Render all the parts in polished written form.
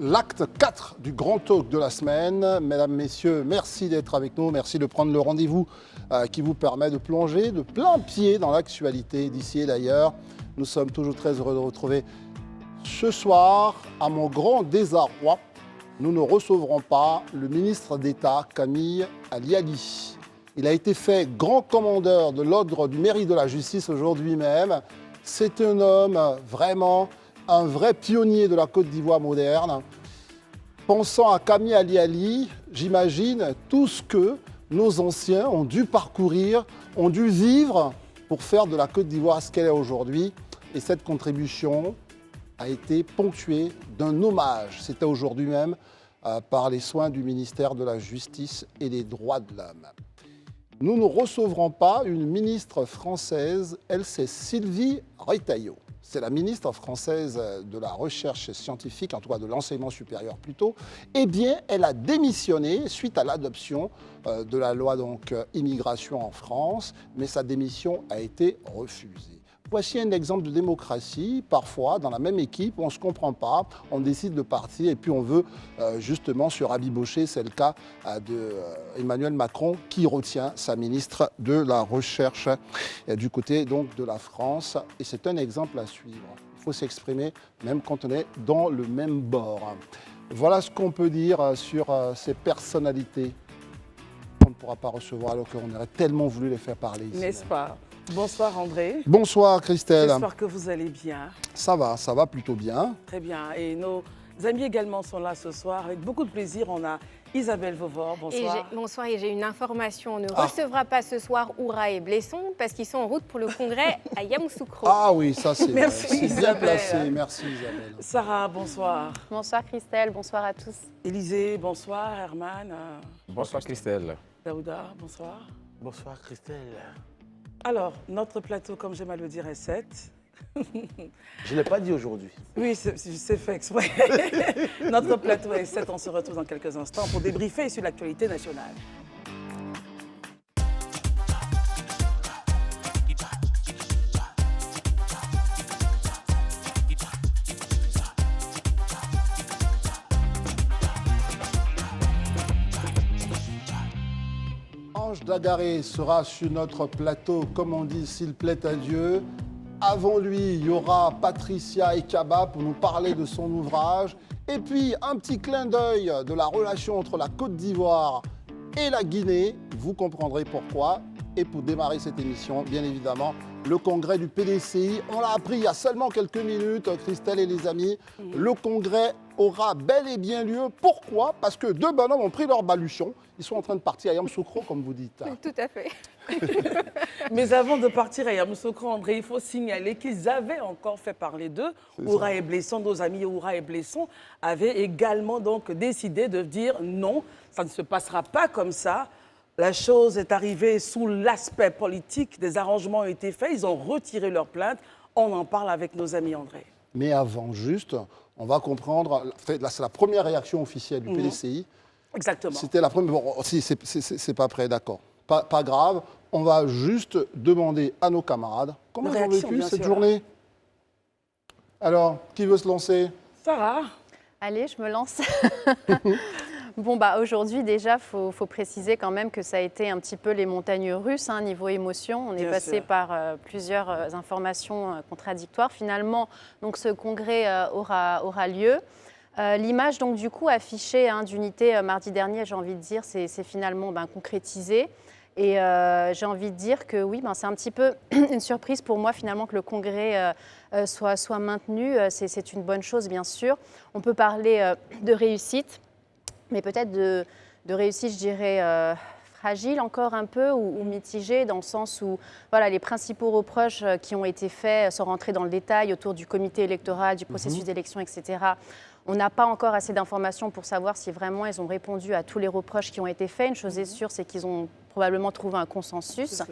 l'acte 4 du Grand Talk de la semaine. Mesdames, Messieurs, merci d'être avec nous. Merci de prendre le rendez-vous qui vous permet de plonger de plein pied dans l'actualité d'ici et d'ailleurs. Nous sommes toujours très heureux de retrouver ce soir, à mon grand désarroi, nous ne recevrons pas le ministre d'État Camille Aliali. Il a été fait grand commandeur de l'ordre du mérite de la justice aujourd'hui même. C'est un homme vraiment, un vrai pionnier de la Côte d'Ivoire moderne. Pensant à Camille Aliali, j'imagine tout ce que nos anciens ont dû parcourir, ont dû vivre pour faire de la Côte d'Ivoire ce qu'elle est aujourd'hui. Et cette contribution a été ponctuée d'un hommage. C'était aujourd'hui même par les soins du ministère de la Justice et des Droits de l'Homme. Nous ne recevrons pas une ministre française, elle c'est Sylvie Retailleau. C'est la ministre française de la recherche scientifique, en tout cas de l'enseignement supérieur plutôt. Eh bien, elle a démissionné suite à l'adoption de la loi immigration en France, mais sa démission a été refusée. Voici un exemple de démocratie. Parfois, dans la même équipe, on ne se comprend pas, on décide de partir et puis on veut justement se rabibocher. C'est le cas d'Emmanuel Macron qui retient sa ministre de la Recherche du côté donc, de la France. Et c'est un exemple à suivre. Il faut s'exprimer même quand on est dans le même bord. Voilà ce qu'on peut dire sur ces personnalités qu'on ne pourra pas recevoir alors qu'on aurait tellement voulu les faire parler ici. N'est-ce pas ? Bonsoir André. Bonsoir Christelle. J'espère que vous allez bien. Ça va plutôt bien. Très bien. Et nos amis également sont là ce soir. Avec beaucoup de plaisir, on a Isabelle Vauvor. Bonsoir. Bonsoir, et j'ai une information. On ne recevra pas ce soir Oura et Blesson parce qu'ils sont en route pour le congrès à Yamoussoukro. Ah oui, ça c'est bien Isabelle. placé. Merci Isabelle. Sarah, bonsoir. Bonsoir Christelle, bonsoir à tous. Élisée, bonsoir. Herman. Bonsoir Christelle. Daouda, bonsoir. Bonsoir Christelle. Alors, notre plateau, comme j'aime à le dire, est 7. Je ne l'ai pas dit aujourd'hui. Oui, c'est fait exprès. Notre plateau est 7. On se retrouve dans quelques instants pour débriefer sur l'actualité nationale. Ange Dagaré sera sur notre plateau, comme on dit, s'il plaît à Dieu. Avant lui, il y aura Patricia Ekaba pour nous parler de son ouvrage. Et puis, un petit clin d'œil de la relation entre la Côte d'Ivoire et la Guinée. Vous comprendrez pourquoi. Et pour démarrer cette émission, bien évidemment, le congrès du PDCI. On l'a appris il y a seulement quelques minutes, Christelle et les amis. Le congrès aura bel et bien lieu. Pourquoi ? Parce que deux bonhommes ont pris leur baluchon. Ils sont en train de partir à Yamoussoukro, comme vous dites. Tout à fait. Mais avant de partir à Yamoussoukro, André, il faut signaler qu'ils avaient encore fait parler d'eux. Oura et Blesson, nos amis Oura et Blesson, avaient également donc décidé de dire non, ça ne se passera pas comme ça. La chose est arrivée sous l'aspect politique, des arrangements ont été faits, ils ont retiré leur plainte. On en parle avec nos amis André. Mais avant, juste, on va comprendre, là c'est la première réaction officielle du PDCI. Exactement. C'était la première. Bon, si c'est pas prêt, d'accord. Pas grave. On va juste demander à nos camarades comment ils ont vécu cette journée. Alors, qui veut se lancer ? Sarah ? Allez, je me lance. Bon, aujourd'hui, déjà, faut préciser quand même que ça a été un petit peu les montagnes russes, niveau émotion. On est passé par plusieurs informations contradictoires. Finalement, donc, ce congrès aura lieu. L'image, donc, du coup, affichée d'unité mardi dernier, j'ai envie de dire, c'est finalement concrétisé. Et j'ai envie de dire que oui, c'est un petit peu une surprise pour moi, finalement, que le congrès soit maintenu. C'est une bonne chose, bien sûr. On peut parler de réussite. Mais peut-être de réussite, je dirais, fragile encore un peu ou mitigée, dans le sens où les principaux reproches qui ont été faits, sans rentrer dans le détail, autour du comité électoral, du processus d'élection, etc. On n'a pas encore assez d'informations pour savoir si vraiment ils ont répondu à tous les reproches qui ont été faits. Une chose est sûre, c'est qu'ils ont probablement trouvé un consensus.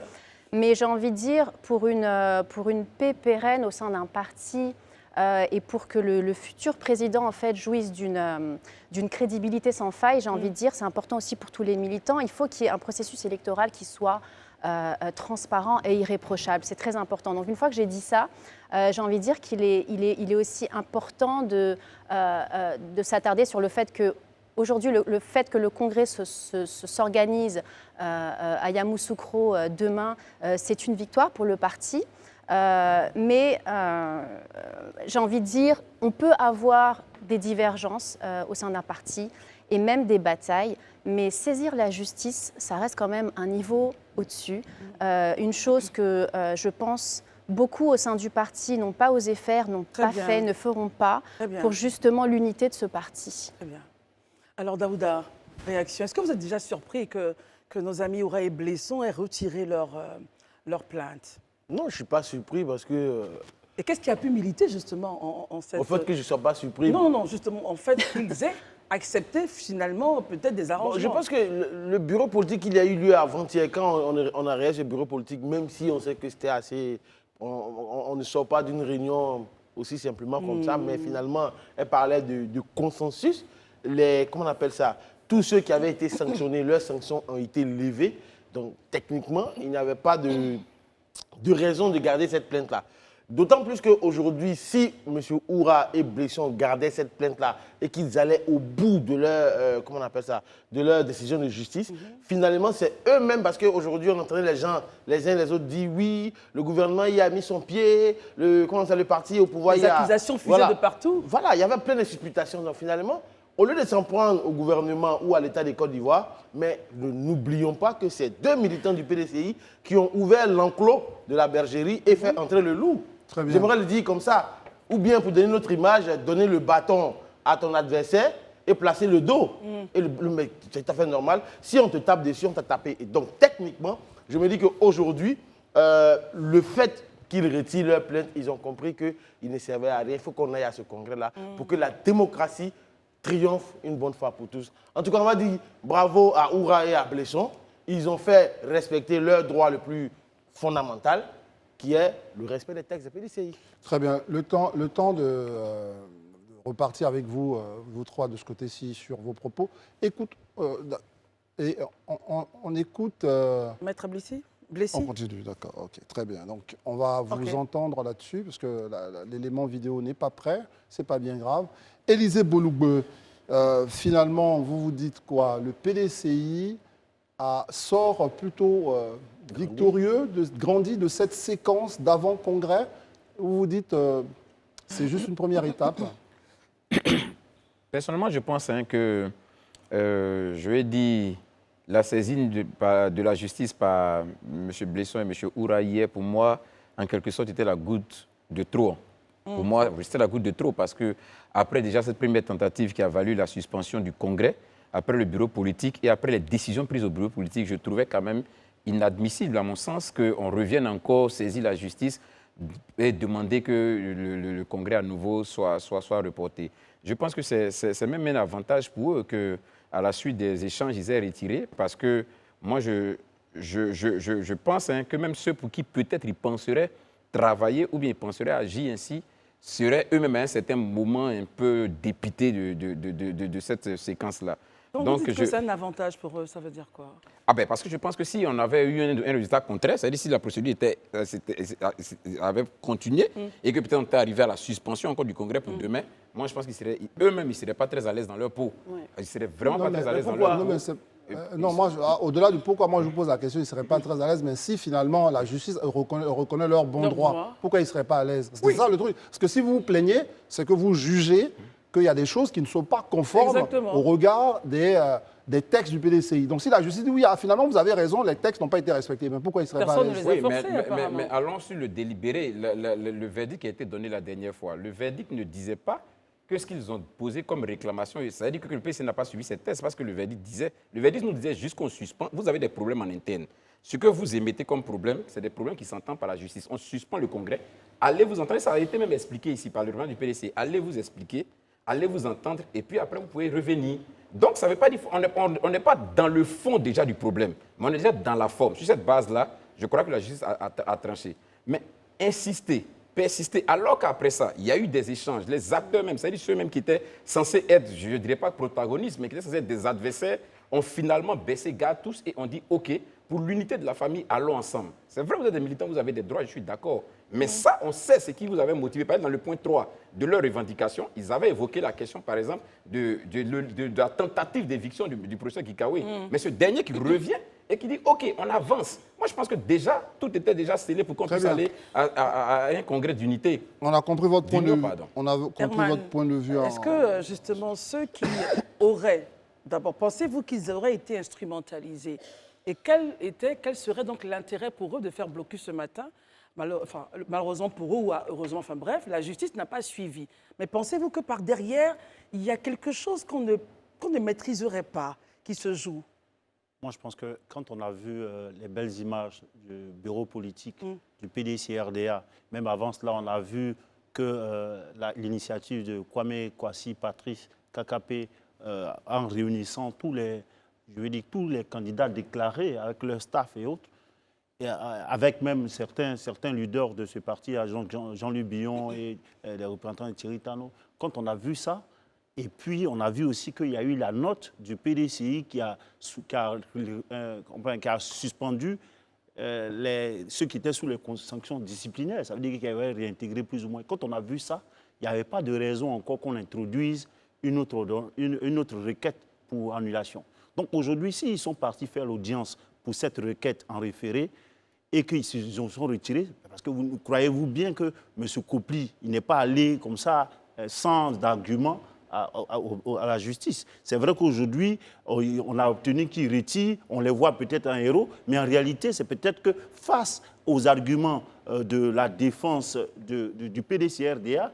Mais j'ai envie de dire, pour une paix pérenne au sein d'un parti, et pour que le futur président en fait jouisse d'une crédibilité sans faille, j'ai envie de dire, c'est important aussi pour tous les militants. Il faut qu'il y ait un processus électoral qui soit transparent et irréprochable. C'est très important. Donc une fois que j'ai dit ça, j'ai envie de dire qu'il est aussi important de s'attarder sur le fait que aujourd'hui, le fait que le Congrès s'organise à Yamoussoukro demain, c'est une victoire pour le parti. Mais j'ai envie de dire, on peut avoir des divergences au sein d'un parti et même des batailles, mais saisir la justice, ça reste quand même un niveau au-dessus. Une chose que je pense beaucoup au sein du parti n'ont pas osé faire, n'ont pas fait, ne feront pas pour justement l'unité de ce parti. Très bien. Alors Daouda, réaction. Est-ce que vous êtes déjà surpris que nos amis Oura et Blesson aient retiré leur plainte? Non, je ne suis pas surpris parce que... Et qu'est-ce qui a pu militer justement en cette... Au fait que je ne sois pas surpris. Non, justement, en fait, qu'ils aient accepté finalement peut-être des arrangements. Bon, je pense que le bureau politique, il y a eu lieu avant-hier, quand on a réagi au bureau politique, même si on sait que c'était assez... On ne sort pas d'une réunion aussi simplement comme ça, mais finalement, elle parlait de consensus. Comment on appelle ça? Tous ceux qui avaient été sanctionnés, leurs sanctions ont été levées. Donc, techniquement, il n'y avait pas de raison de garder cette plainte-là. D'autant plus qu'aujourd'hui, si M. Oura et Blesson gardaient cette plainte-là et qu'ils allaient au bout de leur, comment on appelle ça, de leur décision de justice, finalement, c'est eux-mêmes, parce qu'aujourd'hui, on entendait les gens, les uns et les autres dire oui, le gouvernement y a mis son pied, le parti au pouvoir les accusations fusaient de partout. Voilà, il y avait plein de supputations. Donc finalement, au lieu de s'en prendre au gouvernement ou à l'État de Côte d'Ivoire, mais n'oublions pas que c'est 2 militants du PDCI qui ont ouvert l'enclos de la bergerie et fait entrer le loup. J'aimerais le dire comme ça. Ou bien, pour donner notre image, donner le bâton à ton adversaire et placer le dos. Et c'est tout à fait normal. Si on te tape dessus, on t'a tapé. Et donc, techniquement, je me dis qu'aujourd'hui, le fait qu'ils retirent leur plainte, ils ont compris qu'ils ne servaient à rien. Il faut qu'on aille à ce congrès-là pour que la démocratie triomphe une bonne fois pour tous. En tout cas, on va dire bravo à Oura et à Blesson. Ils ont fait respecter leur droit le plus fondamental, qui est le respect des textes de PDCI. Très bien. Le temps de repartir avec vous, vous trois, de ce côté-ci, sur vos propos. Écoute, on écoute... Maître Blessi? On continue, d'accord. Ok, très bien. Donc, on va vous entendre là-dessus, parce que l'élément vidéo n'est pas prêt. C'est pas bien grave. Élisée Bolougbe, finalement, vous vous dites quoi? Le PDCI sort plutôt victorieux, grandi de cette séquence d'avant-congrès. Vous vous dites, c'est juste une première étape? Personnellement, je pense que, je vais dire, la saisine de la justice par M. Blesson et M. Oura hier, pour moi, en quelque sorte, était la goutte de trop. Pour moi, c'était la goutte de trop parce que après déjà cette première tentative qui a valu la suspension du Congrès, après le bureau politique et après les décisions prises au bureau politique, je trouvais quand même inadmissible, à mon sens, qu'on revienne encore saisir la justice et demander que le Congrès à nouveau soit reporté. Je pense que c'est même un avantage pour eux qu'à la suite des échanges, ils aient retiré, parce que moi, je pense que même ceux pour qui peut-être ils penseraient travailler ou bien ils penseraient agir ainsi, seraient eux-mêmes à un certain moment un peu dépités de cette séquence-là. Donc vous dites que c'est un avantage pour eux, ça veut dire quoi? Parce que je pense que si on avait eu un résultat contraire, c'est-à-dire si la procédure avait continué et que peut-être on était arrivé à la suspension encore du Congrès pour demain, moi je pense qu'eux-mêmes, ils ne seraient pas très à l'aise dans leur peau. Ouais. Ils ne seraient vraiment pas très à l'aise dans leur peau. Non, moi, au-delà du pourquoi, moi, je vous pose la question, ils ne seraient pas très à l'aise, mais si finalement la justice reconnaît leur bon droit, pourquoi ils ne seraient pas à l'aise? C'est ça le truc. Parce que si vous vous plaignez, c'est que vous jugez qu'il y a des choses qui ne sont pas conformes au regard des textes du PDCI. Donc si la justice dit oui, finalement vous avez raison, les textes n'ont pas été respectés, mais pourquoi ils ne seraient pas à l'aise? Personne ne les a forcés, mais allons sur le délibéré, le verdict qui a été donné la dernière fois. Le verdict ne disait pas que ce qu'ils ont posé comme réclamation, ça veut dire que le PDCI n'a pas suivi cette thèse, parce que le verdict nous disait juste qu'on suspend, vous avez des problèmes en interne. Ce que vous émettez comme problème, c'est des problèmes qui s'entendent par la justice. On suspend le Congrès, allez vous entendre, ça a été même expliqué ici par le gouvernement du PDCI, allez vous expliquer, allez vous entendre, et puis après vous pouvez revenir. Donc ça ne veut pas dire on n'est pas dans le fond déjà du problème, mais on est déjà dans la forme. Sur cette base-là, je crois que la justice a tranché. Mais insister, persister, alors qu'après ça, il y a eu des échanges, les acteurs même, c'est-à-dire ceux-mêmes qui étaient censés être, je ne dirais pas protagonistes, mais qui étaient censés être des adversaires ont finalement baissé garde tous et ont dit OK, pour l'unité de la famille, allons ensemble. C'est vrai, vous êtes des militants, vous avez des droits, je suis d'accord. Mais ça, on sait ce qui vous avait motivé. Par exemple, dans le point 3 de leur revendication, ils avaient évoqué la question, par exemple, de la tentative d'éviction du professeur Gikawe. Mais ce dernier qui revient et qui dit OK, on avance. Moi, je pense que déjà, tout était déjà scellé pour qu'on puisse aller à un congrès d'unité. On a compris votre point de vue. Pardon. On a compris Herman, votre point de vue. Est-ce que, justement, ceux qui auraient, d'abord, pensez-vous qu'ils auraient été instrumentalisés? Et quel serait donc l'intérêt pour eux de faire blocus ce matin? Malheureusement pour eux, ou heureusement, enfin bref, la justice n'a pas suivi. Mais pensez-vous que par derrière, il y a quelque chose qu'on ne maîtriserait pas, qui se joue? Moi, je pense que quand on a vu les belles images du bureau politique du PDC-RDA, même avant cela, on a vu que l'initiative de Kwame Kwasi, Patrice Kakapé, en réunissant tous les candidats déclarés avec leur staff et autres, et avec même certains leaders de ce parti, Jean-Luc Billon et les représentants de Thierry Tano, quand on a vu ça, et puis on a vu aussi qu'il y a eu la note du PDCI qui a suspendu ceux qui étaient sous les sanctions disciplinaires. Ça veut dire qu'ils avaient réintégré plus ou moins. Quand on a vu ça, il n'y avait pas de raison encore qu'on introduise une autre requête pour annulation. Donc aujourd'hui, s'ils sont partis faire l'audience pour cette requête en référé et qu'ils se sont retirés, parce que croyez-vous bien que M. Kopli, il n'est pas allé comme ça, sans argument, à la justice. C'est vrai qu'aujourd'hui, on a obtenu qu'ils retirent, on les voit peut-être un héros, mais en réalité, c'est peut-être que face aux arguments de la défense du PDC-RDA,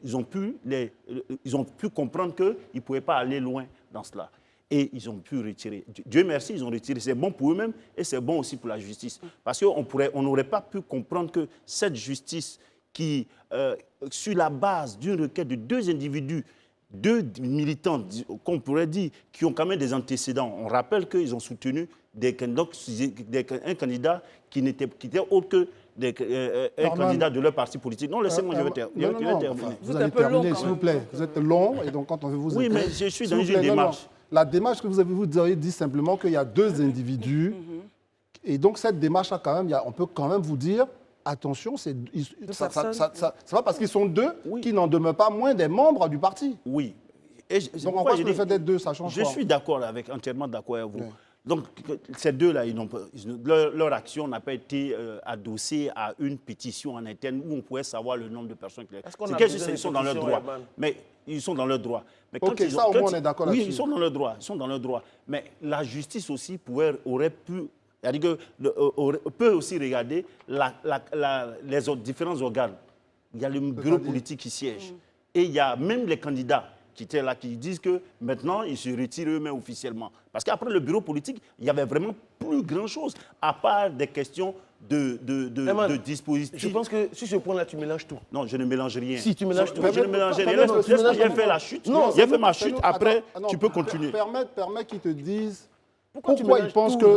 ils ont pu comprendre qu'ils ne pouvaient pas aller loin dans cela. Et ils ont pu retirer. Dieu merci, ils ont retiré. C'est bon pour eux-mêmes et c'est bon aussi pour la justice. Parce qu'on n'aurait pas pu comprendre que cette justice qui, sur la base d'une requête de deux individus, deux militants, qu'on pourrait dire, qui ont quand même des antécédents. On rappelle qu'ils ont soutenu un candidat qui était autre que un candidat de leur parti politique. Non, laissez-moi, je vais terminer. Vous allez terminer, s'il vous plaît. Vous êtes long et donc quand on veut vous Oui, mais je suis dans une démarche. La démarche que vous avez dit simplement qu'il y a deux individus. Et donc cette démarche, quand même, on peut quand même vous dire, attention, ça va parce qu'ils sont deux qui n'en demeurent pas moins des membres du parti. Oui. Donc en quoi le fait d'être deux, ça change quoi? Je suis d'accord entièrement d'accord avec vous. Oui. Donc ces deux-là, leur action n'a pas été adossée à une pétition en interne où on pouvait savoir le nombre de personnes qui... Ils sont dans leur droit. Mais ils sont dans leur droit. Mais ok, ça au moins on est d'accord là-dessus. Oui, ils sont dans leur droit. Ils sont dans leur droit. Mais la justice aussi aurait pu... peut aussi regarder les différents organes. Il y a le bureau politique qui siège. Et il y a même les candidats qui étaient là, qui disent que maintenant, ils se retirent eux-mêmes officiellement. Parce qu'après le bureau politique, il n'y avait vraiment plus grand-chose, à part des questions de dispositifs. Je pense que sur ce point-là, tu mélanges tout. Non, je ne mélange rien. Si, tu mélanges tout. Je ne mélange rien. Laisse-moi fait la chute. J'ai fait ma chute, après, tu peux continuer. Permets qu'ils te disent... Pourquoi ils pensent qu'il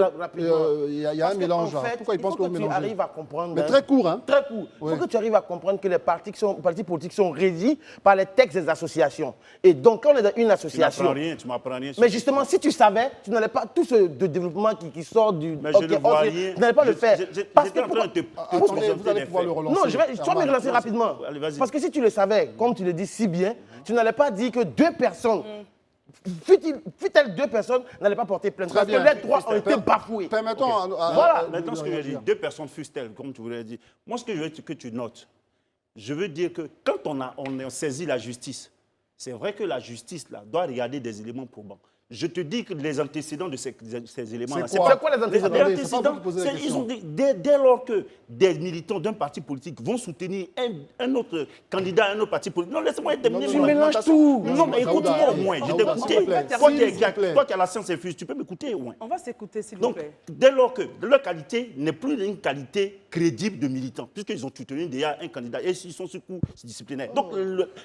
y a un mélange là? Pourquoi ils pensent qu'on mélange? Tu arrives à comprendre. Mais très court, hein? Très court. Il faut que tu arrives à comprendre que les partis politiques sont régis par les textes des associations. Et donc, quand on est dans une association... Tu m'apprends rien. Mais justement, si tu savais, tu n'allais pas... Tout ce développement qui sort du... Mais je ne vois rien. Tu n'allais pas le faire. Parce que... Attendez, vous allez pouvoir le relancer. Non, tu vas me relancer rapidement. Parce que si tu le savais, comme tu le dis si bien, tu n'allais pas dire que deux personnes... Fut-elle deux personnes n'allaient pas porter plainte parce que les droits ont été bafoués. Permettons voilà. Maintenant, ce que je veux dire, deux personnes fussent-elles, comme tu voulais dire. Moi, ce que je veux que tu notes, je veux dire que quand on a saisi la justice, c'est vrai que la justice là, doit regarder des éléments probants. Je te dis que les antécédents de ces éléments-là... C'est quoi les antécédents? Dès lors que des militants d'un parti politique vont soutenir un autre candidat à un autre parti politique... Non, laisse-moi terminer. Tu mélanges tout. Non, mais écoute-moi au moins. Je t'écoute. Toi qui as la science infuse, tu peux m'écouter au moins. On va s'écouter, s'il vous plaît. Donc, dès lors que leur qualité n'est plus une qualité crédible de militants, puisqu'ils ont soutenu déjà un candidat et ils sont sous coup disciplinaire. Donc,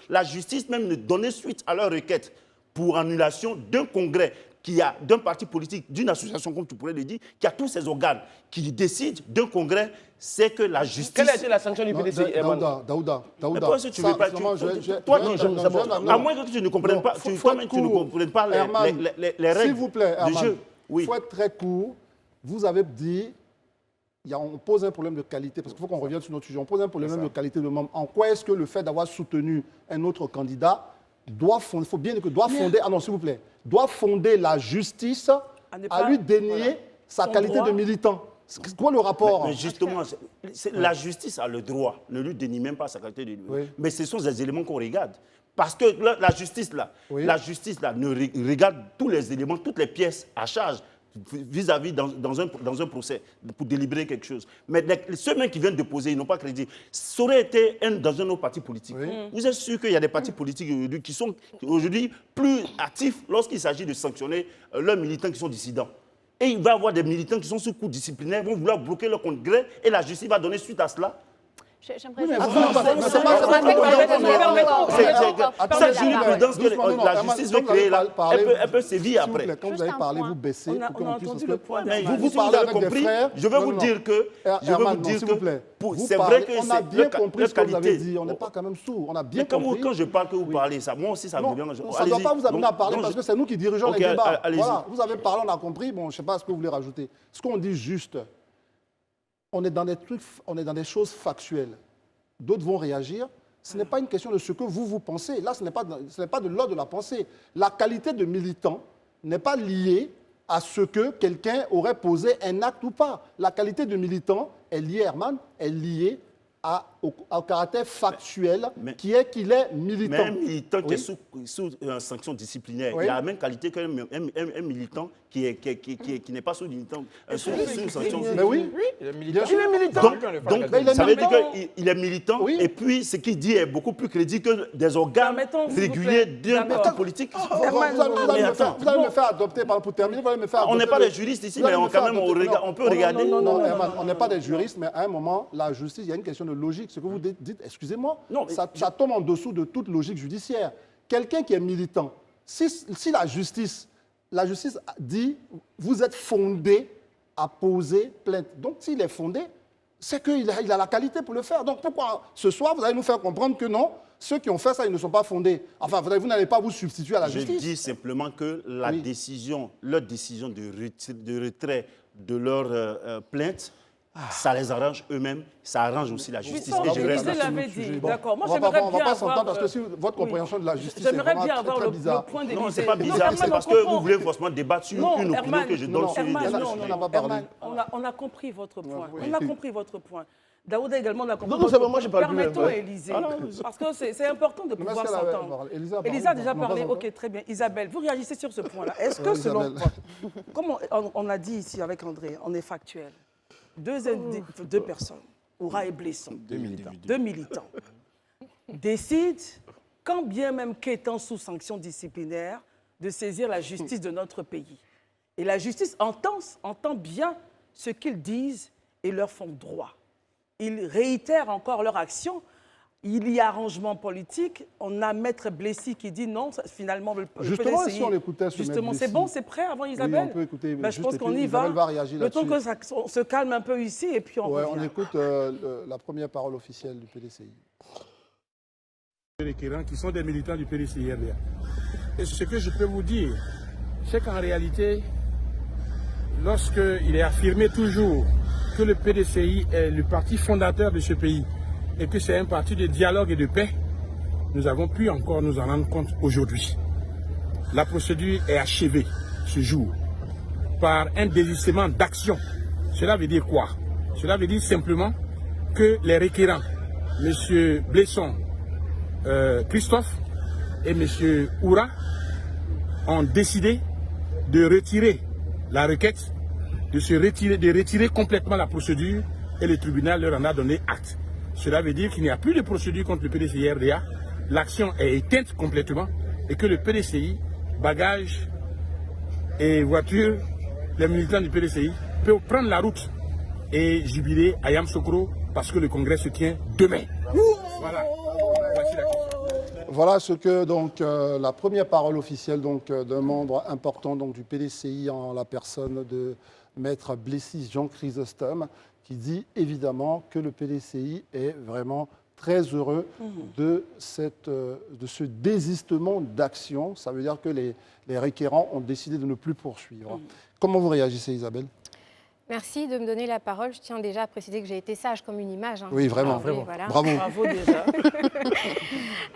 la justice même ne donnait suite à leur requête pour annulation d'un congrès qu'il y a d'un parti politique, d'une association, comme tu pourrais le dire, qui a tous ces organes, qui décident d'un congrès, c'est que la justice... Quelle a été la sanction du PDCI, Herman? Daouda. Mais pourquoi est-ce que tu veux pas... Toi, à moins que tu ne comprennes pas, tu ne comprennes pas les règles s'il vous plaît, de jeu. Il faut être très court. Vous avez dit... On pose un problème de qualité, parce qu'il faut qu'on revienne sur notre sujet. On pose un problème de qualité de membre. En quoi est-ce que le fait d'avoir soutenu un autre candidat doit fonder, il faut bien dire que doit fonder, ah non, s'il vous plaît, doit fonder la justice à lui dénier sa qualité de militant? C'est quoi le rapport? Mais justement, la justice a le droit, ne lui dénie même pas sa qualité de militant. Oui. Mais ce sont des éléments qu'on regarde. Parce que la justice, là, ne regarde tous les éléments, toutes les pièces à charge vis-à-vis dans un procès pour délibérer quelque chose. Mais ceux mêmes qui viennent déposer, ils n'ont pas crédit. Ça aurait été dans un autre parti politique. Oui. Vous êtes sûr qu'il y a des partis politiques aujourd'hui qui sont aujourd'hui plus actifs lorsqu'il s'agit de sanctionner leurs militants qui sont dissidents. Et il va y avoir des militants qui sont sous coup disciplinaire, vont vouloir bloquer leur congrès et la justice va donner suite à cela. J'aimerais cette jurisprudence que la justice veut créer là, elle peut sévir après. Quand vous avez parlé, vous baissez. Vous parlez avec des frères. Je veux vous dire que c'est vrai que on a bien compris ce que vous avez dit. On n'est pas quand même sourd. On a bien compris. Quand je parle que vous parlez, ça, moi aussi ça me vient. Ça ne doit pas vous amener à parler parce que c'est nous qui dirigeons les débats. Voilà, vous avez parlé, on a compris. Bon, je ne sais pas ce que vous voulez rajouter. Ce qu'on dit juste. On est dans des trucs, on est dans des choses factuelles. D'autres vont réagir. Ce n'est pas une question de ce que vous pensez. Là, ce n'est pas de l'ordre de la pensée. La qualité de militant n'est pas liée à ce que quelqu'un aurait posé un acte ou pas. La qualité de militant est liée, Herman, est liée au caractère factuel qui est qu'il est militant. Mais un militant qui est sous sanction disciplinaire, il a la même qualité qu'un militant qui n'est pas sous sanction. Mais oui, il est militant. Donc ça veut dire qu'il est militant et puis ce qu'il dit est beaucoup plus crédible que des organes réguliers d'un parti politique. Vous allez me faire adopter, pour terminer, vous allez me faire adopter. On n'est pas des juristes ici, mais quand même on peut regarder. Non, Herman, on n'est pas des juristes, mais à un moment, la justice, il y a une question de logique. Ce que vous dites, excusez-moi, ça tombe en dessous de toute logique judiciaire. Quelqu'un qui est militant, si la justice dit vous êtes fondé à poser plainte, donc s'il est fondé, c'est qu'il a la qualité pour le faire. Donc pourquoi ce soir vous allez nous faire comprendre que non, ceux qui ont fait ça, ils ne sont pas fondés? Enfin, vous n'allez pas vous substituer à la justice. Je dis simplement que leur décision de retrait de leur plainte, ça les arrange eux-mêmes, ça arrange aussi la justice. Et je reste l'avait dit. D'accord. Moi, on ne va pas s'entendre parce que si votre compréhension de la justice est vraiment très bizarre. Non, c'est pas bizarre, c'est parce que vous voulez forcément débattre sur une opinion que je donne sur une Herman, on a compris votre point. On a compris votre point. Daouda également, on a compris. Permettons Élisée, parce que c'est important de pouvoir s'entendre. Élisa a déjà parlé, ok, très bien. Isabelle, vous réagissez sur ce point-là. Est-ce que selon toi, comme on a dit ici avec André, on est factuel, deux personnes, Oura et Blesson, deux militants, décident, quand bien même qu'étant sous sanction disciplinaire, de saisir la justice de notre pays. Et la justice entend bien ce qu'ils disent et leur font droit. Ils réitèrent encore leur action. Il y a arrangement politique. On a Maître Blessy qui dit non, finalement, justement, si on l'écoutait, justement, c'est bon, c'est prêt avant Isabelle. Oui, on peut écouter. Je pense qu'on y va. Le temps que ça se calme un peu ici et puis on revient. On écoute la première parole officielle du PDCI. Les requérants qui sont des militants du PDCI. Et ce que je peux vous dire, c'est qu'en réalité, lorsqu'il est affirmé toujours que le PDCI est le parti fondateur de ce pays et que c'est un parti de dialogue et de paix, nous avons pu encore nous en rendre compte aujourd'hui. La procédure est achevée ce jour par un désistement d'action. Cela veut dire quoi? Cela veut dire simplement que les requérants, M. Blesson, Christophe et M. Oura, ont décidé de retirer la requête, de retirer complètement la procédure et le tribunal leur en a donné acte. Cela veut dire qu'il n'y a plus de procédure contre le PDCI RDA, l'action est éteinte complètement et que le PDCI, bagages et voitures, les militants du PDCI peuvent prendre la route et jubiler à Yamoussoukro parce que le congrès se tient demain. Voilà. Voici la question. Voilà ce que donc la première parole officielle d'un membre important du PDCI en la personne de Maître Blessis Jean Chrysostome, qui dit évidemment que le PDCI est vraiment très heureux de ce désistement d'action. Ça veut dire que les requérants ont décidé de ne plus poursuivre. Comment vous réagissez, Isabelle? Merci de me donner la parole. Je tiens déjà à préciser que j'ai été sage comme une image. Hein. Oui, vraiment. Oui, voilà. Bravo. Bravo déjà.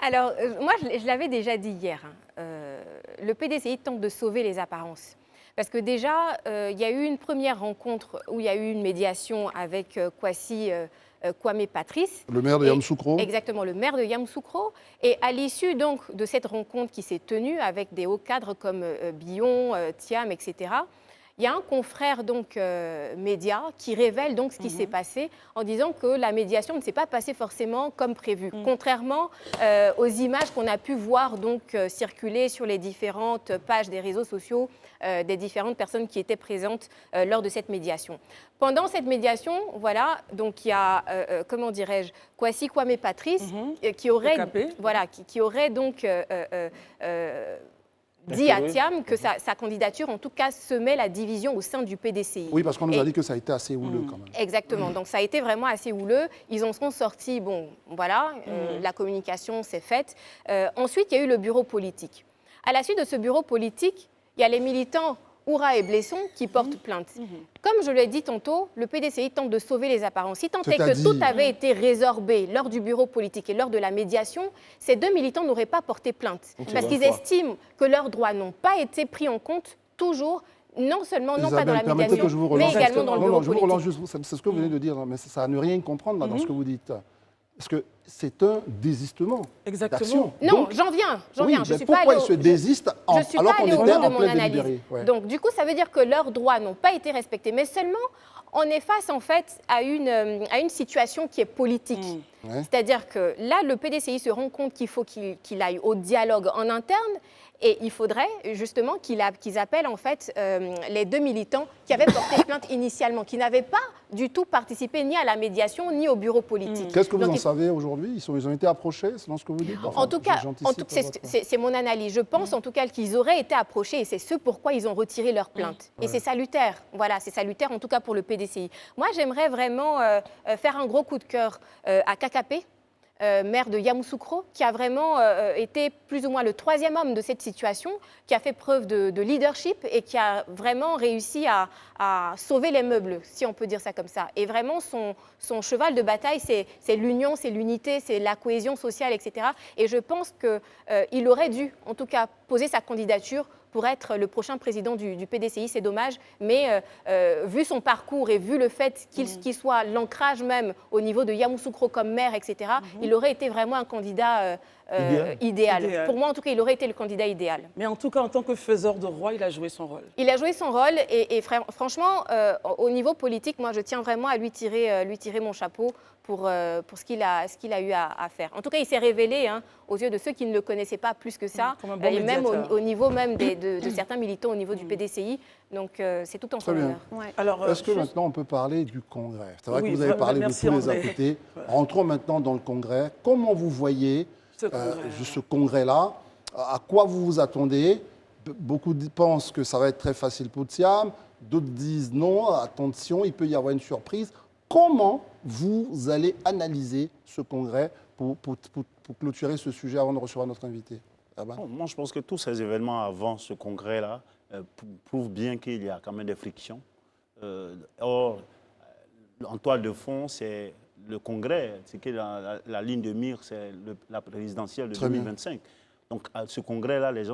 Alors, moi, je l'avais déjà dit hier. Le PDCI tente de sauver les apparences. Parce que déjà, il y a eu une première rencontre où il y a eu une médiation avec Kwame Patrice. Le maire de Yamoussoukro. Exactement, le maire de Yamoussoukro. Et à l'issue donc de cette rencontre qui s'est tenue avec des hauts cadres comme Billon, Thiam, etc., il y a un confrère média qui révèle donc ce qui s'est passé en disant que la médiation ne s'est pas passée forcément comme prévu, contrairement aux images qu'on a pu voir circuler sur les différentes pages des réseaux sociaux des différentes personnes qui étaient présentes lors de cette médiation. Pendant cette médiation, voilà, donc il y a Kwame Patrice qui aurait donc dit à Thiam que sa candidature, en tout cas, semait la division au sein du PDCI. Oui, parce qu'on nous a dit que ça a été assez houleux quand même. Exactement, donc ça a été vraiment assez houleux. Ils en sont sortis, la communication s'est faite. Ensuite, il y a eu le bureau politique. À la suite de ce bureau politique, il y a les militants Oura et Blesson qui portent plainte. Comme je l'ai dit tantôt, le PDCI tente de sauver les apparences. Si tant est que tout avait été résorbé lors du bureau politique et lors de la médiation, ces deux militants n'auraient pas porté plainte. Parce qu'ils estiment que leurs droits n'ont pas été pris en compte toujours, non seulement non pas dans la médiation, mais également dans le bureau politique. Je vous relance juste, c'est ce que vous venez de dire, mais ça ne rien comprendre là, dans ce que vous dites. Parce que c'est un désistement. Exactement. Non, j'en viens. Je suis pourquoi ils se désistent alors qu'on était en plein délibéré? Donc, du coup, ça veut dire que leurs droits n'ont pas été respectés. Mais seulement, on est face, en fait, à une situation qui est politique. C'est-à-dire que là, le PDCI se rend compte qu'il faut qu'il aille au dialogue en interne. Et il faudrait justement qu'ils appellent en fait les deux militants qui avaient porté plainte initialement, qui n'avaient pas du tout participé ni à la médiation ni au bureau politique. Qu'est-ce que vous en savez aujourd'hui? Ils ont été approchés, selon ce que vous dites? En tout cas, c'est mon analyse. Je pense en tout cas qu'ils auraient été approchés et c'est ce pourquoi ils ont retiré leur plainte. Et c'est salutaire. Voilà, c'est salutaire en tout cas pour le PDCI. Moi, j'aimerais vraiment faire un gros coup de cœur à Kakapé, maire de Yamoussoukro, qui a vraiment été plus ou moins le troisième homme de cette situation, qui a fait preuve de leadership et qui a vraiment réussi à sauver les meubles, si on peut dire ça comme ça. Et vraiment, son cheval de bataille, c'est l'union, c'est l'unité, c'est la cohésion sociale, etc. Et je pense qu'il aurait dû, en tout cas, poser sa candidature pour être le prochain président du PDCI. C'est dommage, mais vu son parcours et vu le fait qu'il soit l'ancrage même au niveau de Yamoussoukro comme maire, etc., il aurait été vraiment un candidat idéal. Pour moi, en tout cas, il aurait été le candidat idéal. Mais en tout cas, en tant que faiseur de roi, il a joué son rôle. Il a joué son rôle et franchement, au niveau politique, moi, je tiens vraiment à lui tirer mon chapeau pour ce qu'il a eu à faire. En tout cas, il s'est révélé aux yeux de ceux qui ne le connaissaient pas plus que ça, et même au niveau même de certains militants au niveau du PDCI. Donc, c'est tout en son honneur. Ouais. Est-ce que maintenant on peut parler du Congrès? C'est vrai que vous avez parlé de tous les à côté. Rentrons maintenant dans le Congrès. Comment vous voyez ce Congrès-là? À quoi vous vous attendez? Beaucoup pensent que ça va être très facile pour Thiam. D'autres disent non, attention, il peut y avoir une surprise. Comment vous allez analyser ce congrès pour clôturer ce sujet avant de recevoir notre invité? Moi, je pense que tous ces événements avant ce congrès-là prouvent bien qu'il y a quand même des frictions. Or, en toile de fond, c'est le congrès, c'est que la ligne de mire, c'est la présidentielle de 2025. Donc, à ce congrès-là, les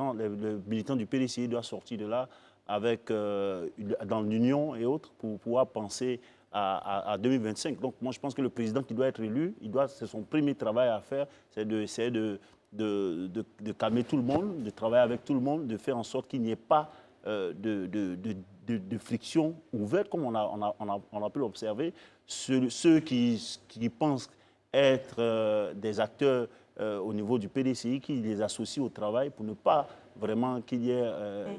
militants du PDCI doivent sortir de là avec, dans l'union et autres pour pouvoir penser à 2025. Donc, moi, je pense que le président qui doit être élu, c'est son premier travail à faire, c'est d'essayer de calmer tout le monde, de travailler avec tout le monde, de faire en sorte qu'il n'y ait pas de friction ouverte, comme on a pu l'observer. Ceux qui pensent être des acteurs au niveau du PDCI, qui les associent au travail pour ne pas vraiment qu'il y ait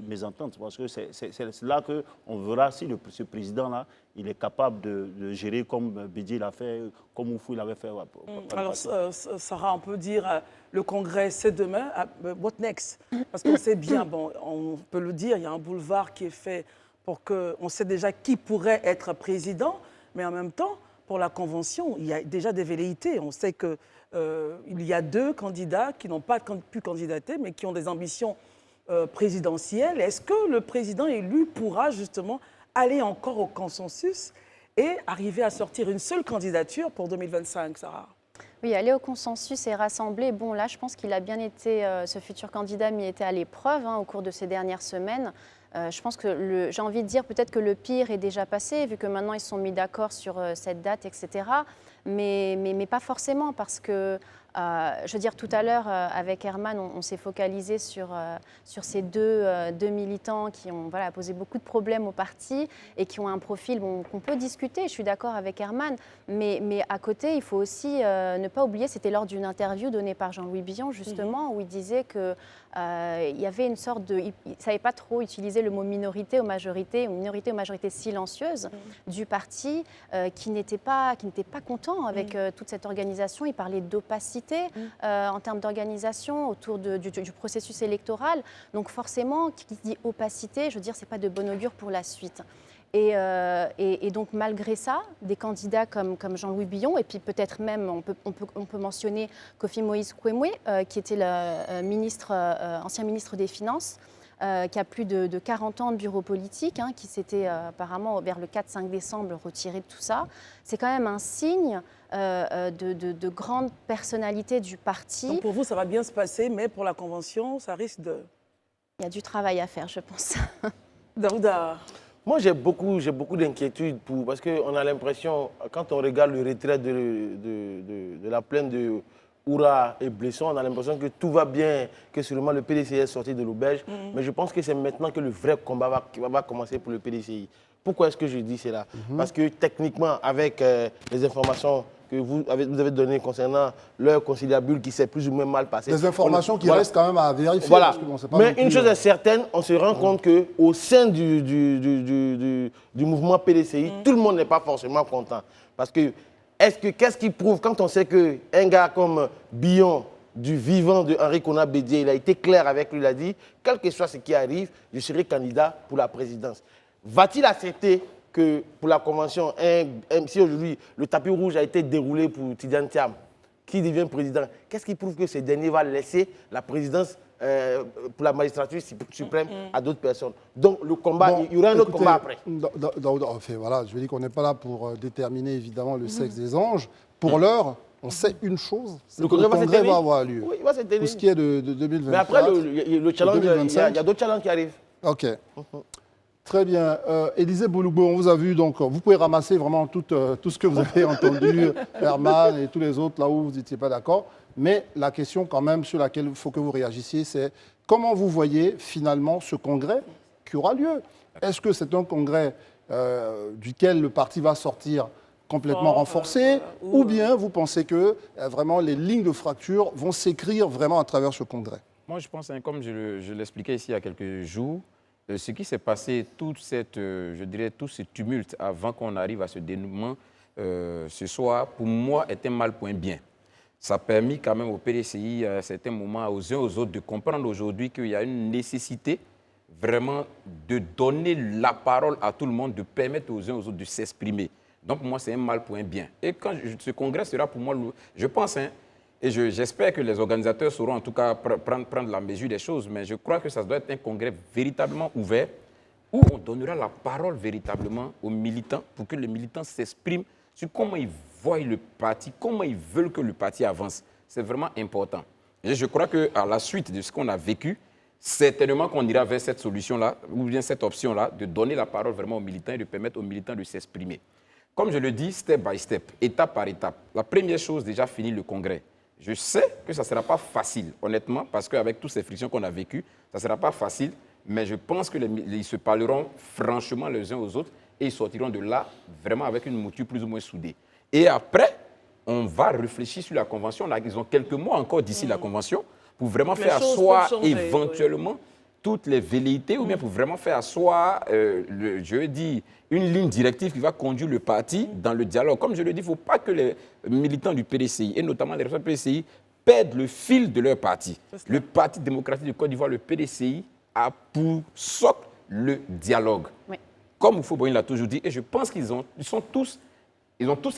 mésentente. Parce que c'est là qu'on verra si ce président-là, il est capable de gérer comme Bédié l'a fait, comme Oufou l'avait fait. Alors, Sarah, on peut dire, le Congrès, c'est demain. What next? Parce qu'on sait bien, bon, on peut le dire, il y a un boulevard qui est fait pour que... On sait déjà qui pourrait être président, mais en même temps, pour la Convention, il y a déjà des velléités. On sait qu'il y a 2 candidats qui n'ont pas pu candidater, mais qui ont des ambitions présidentielles. Est-ce que le président élu pourra justement aller encore au consensus et arriver à sortir une seule candidature pour 2025, Sarah? Oui, aller au consensus et rassembler. Bon, là, je pense qu'il a bien été, ce futur candidat m'y était à l'épreuve au cours de ces dernières semaines. Je pense que j'ai envie de dire peut-être que le pire est déjà passé, vu que maintenant ils se sont mis d'accord sur cette date, etc. Mais pas forcément, parce que, je veux dire, tout à l'heure, avec Herman, on s'est focalisé sur ces deux militants qui ont posé beaucoup de problèmes au parti et qui ont un profil qu'on peut discuter. Je suis d'accord avec Herman, mais à côté, il faut aussi ne pas oublier, c'était lors d'une interview donnée par Jean-Louis Billon, justement, où il disait que il y avait une sorte de... Il ne savait pas trop utiliser le mot minorité ou majorité silencieuse du parti, qui n'était pas content avec toute cette organisation. Il parlait d'opacité en termes d'organisation autour du processus électoral. Donc forcément, qui dit opacité, je veux dire, ce n'est pas de bon augure pour la suite. Et donc, malgré ça, des candidats comme Jean-Louis Billon, et puis peut-être même, on peut mentionner Kofi Moïse Kouemoué, qui était le ancien ministre des Finances, qui a plus de 40 ans de bureau politique, qui s'était apparemment, vers le 4-5 décembre, retiré de tout ça. C'est quand même un signe de grande personnalité du parti. Donc pour vous, ça va bien se passer, mais pour la Convention, ça risque de... Il y a du travail à faire, je pense. Daouda. Moi, j'ai beaucoup d'inquiétudes parce qu'on a l'impression, quand on regarde le retrait de la plaine de Oura et Blesson, on a l'impression que tout va bien, que sûrement le PDCI est sorti de l'auberge. Mais je pense que c'est maintenant que le vrai combat va commencer pour le PDCI. Pourquoi est-ce que je dis cela? Parce que techniquement, avec les informations que vous avez données concernant leur conciliabule qui s'est plus ou moins mal passé. Des informations qui restent quand même à vérifier. Voilà. Parce que, bon, c'est pas mais non plus, une chose est certaine, on se rend compte qu'au sein du mouvement PDCI, tout le monde n'est pas forcément content. Parce que, qu'est-ce qui prouve quand on sait qu'un gars comme Billon, du vivant de Henri Konan Bédié, il a été clair avec lui, il a dit, quel que soit ce qui arrive, je serai candidat pour la présidence. Va-t-il accepter que pour la Convention, si aujourd'hui le tapis rouge a été déroulé pour Tidjane Thiam, qui devient président, qu'est-ce qui prouve que ce dernier va laisser la présidence pour la magistrature suprême à d'autres personnes? Donc le combat, il y aura un autre combat après. Voilà, je vais dire qu'on n'est pas là pour déterminer évidemment le sexe des anges. Pour l'heure, on sait une chose, c'est que le congrès va avoir lieu. Oui, il va se tenir. Pour ce qui est de 2024. Mais après, le challenge, il y a d'autres challenges qui arrivent. OK. Très bien. Élisée Boulougbo, on vous a vu, donc vous pouvez ramasser vraiment tout ce que vous avez entendu, Herman et tous les autres, là où vous n'étiez pas d'accord. Mais la question quand même sur laquelle il faut que vous réagissiez, c'est comment vous voyez finalement ce congrès qui aura lieu? Est-ce que c'est un congrès duquel le parti va sortir complètement renforcé, ou bien vous pensez que vraiment les lignes de fracture vont s'écrire vraiment à travers ce congrès? Moi, je pense, comme je l'expliquais ici il y a quelques jours, ce qui s'est passé, tout ce tumulte avant qu'on arrive à ce dénouement ce soir, pour moi, est un mal pour un bien. Ça a permis quand même au PDCI, à certains moments, aux uns aux autres, de comprendre aujourd'hui qu'il y a une nécessité vraiment de donner la parole à tout le monde, de permettre aux uns aux autres de s'exprimer. Donc, pour moi, c'est un mal pour un bien. Et quand ce congrès sera pour moi, je pense, et j'espère que les organisateurs sauront en tout cas prendre la mesure des choses, mais je crois que ça doit être un congrès véritablement ouvert où on donnera la parole véritablement aux militants pour que les militants s'expriment sur comment ils voient le parti, comment ils veulent que le parti avance. C'est vraiment important. Et je crois qu'à la suite de ce qu'on a vécu, certainement qu'on ira vers cette solution-là, ou bien cette option-là, de donner la parole vraiment aux militants et de permettre aux militants de s'exprimer. Comme je le dis, step by step, étape par étape. La première chose, déjà, finir le congrès. Je sais que ça ne sera pas facile, honnêtement, parce qu'avec toutes ces frictions qu'on a vécues, ça ne sera pas facile, mais je pense qu'ils se parleront franchement les uns aux autres et ils sortiront de là vraiment avec une mouture plus ou moins soudée. Et après, on va réfléchir sur la convention. Ils ont quelques mois encore d'ici la convention pour vraiment Les faire choses asseoir peuvent changer, éventuellement toutes les velléités ou bien pour vraiment faire asseoir, je dis, une ligne directive qui va conduire le parti dans le dialogue. Comme je le dis, il ne faut pas que les militants du PDCI, et notamment les responsables du PDCI, perdent le fil de leur parti. Le Parti démocratique de Côte d'Ivoire, le PDCI, a pour socle le dialogue. Oui. Comme Oufo Boigny l'a toujours dit, et je pense qu'ils ont tous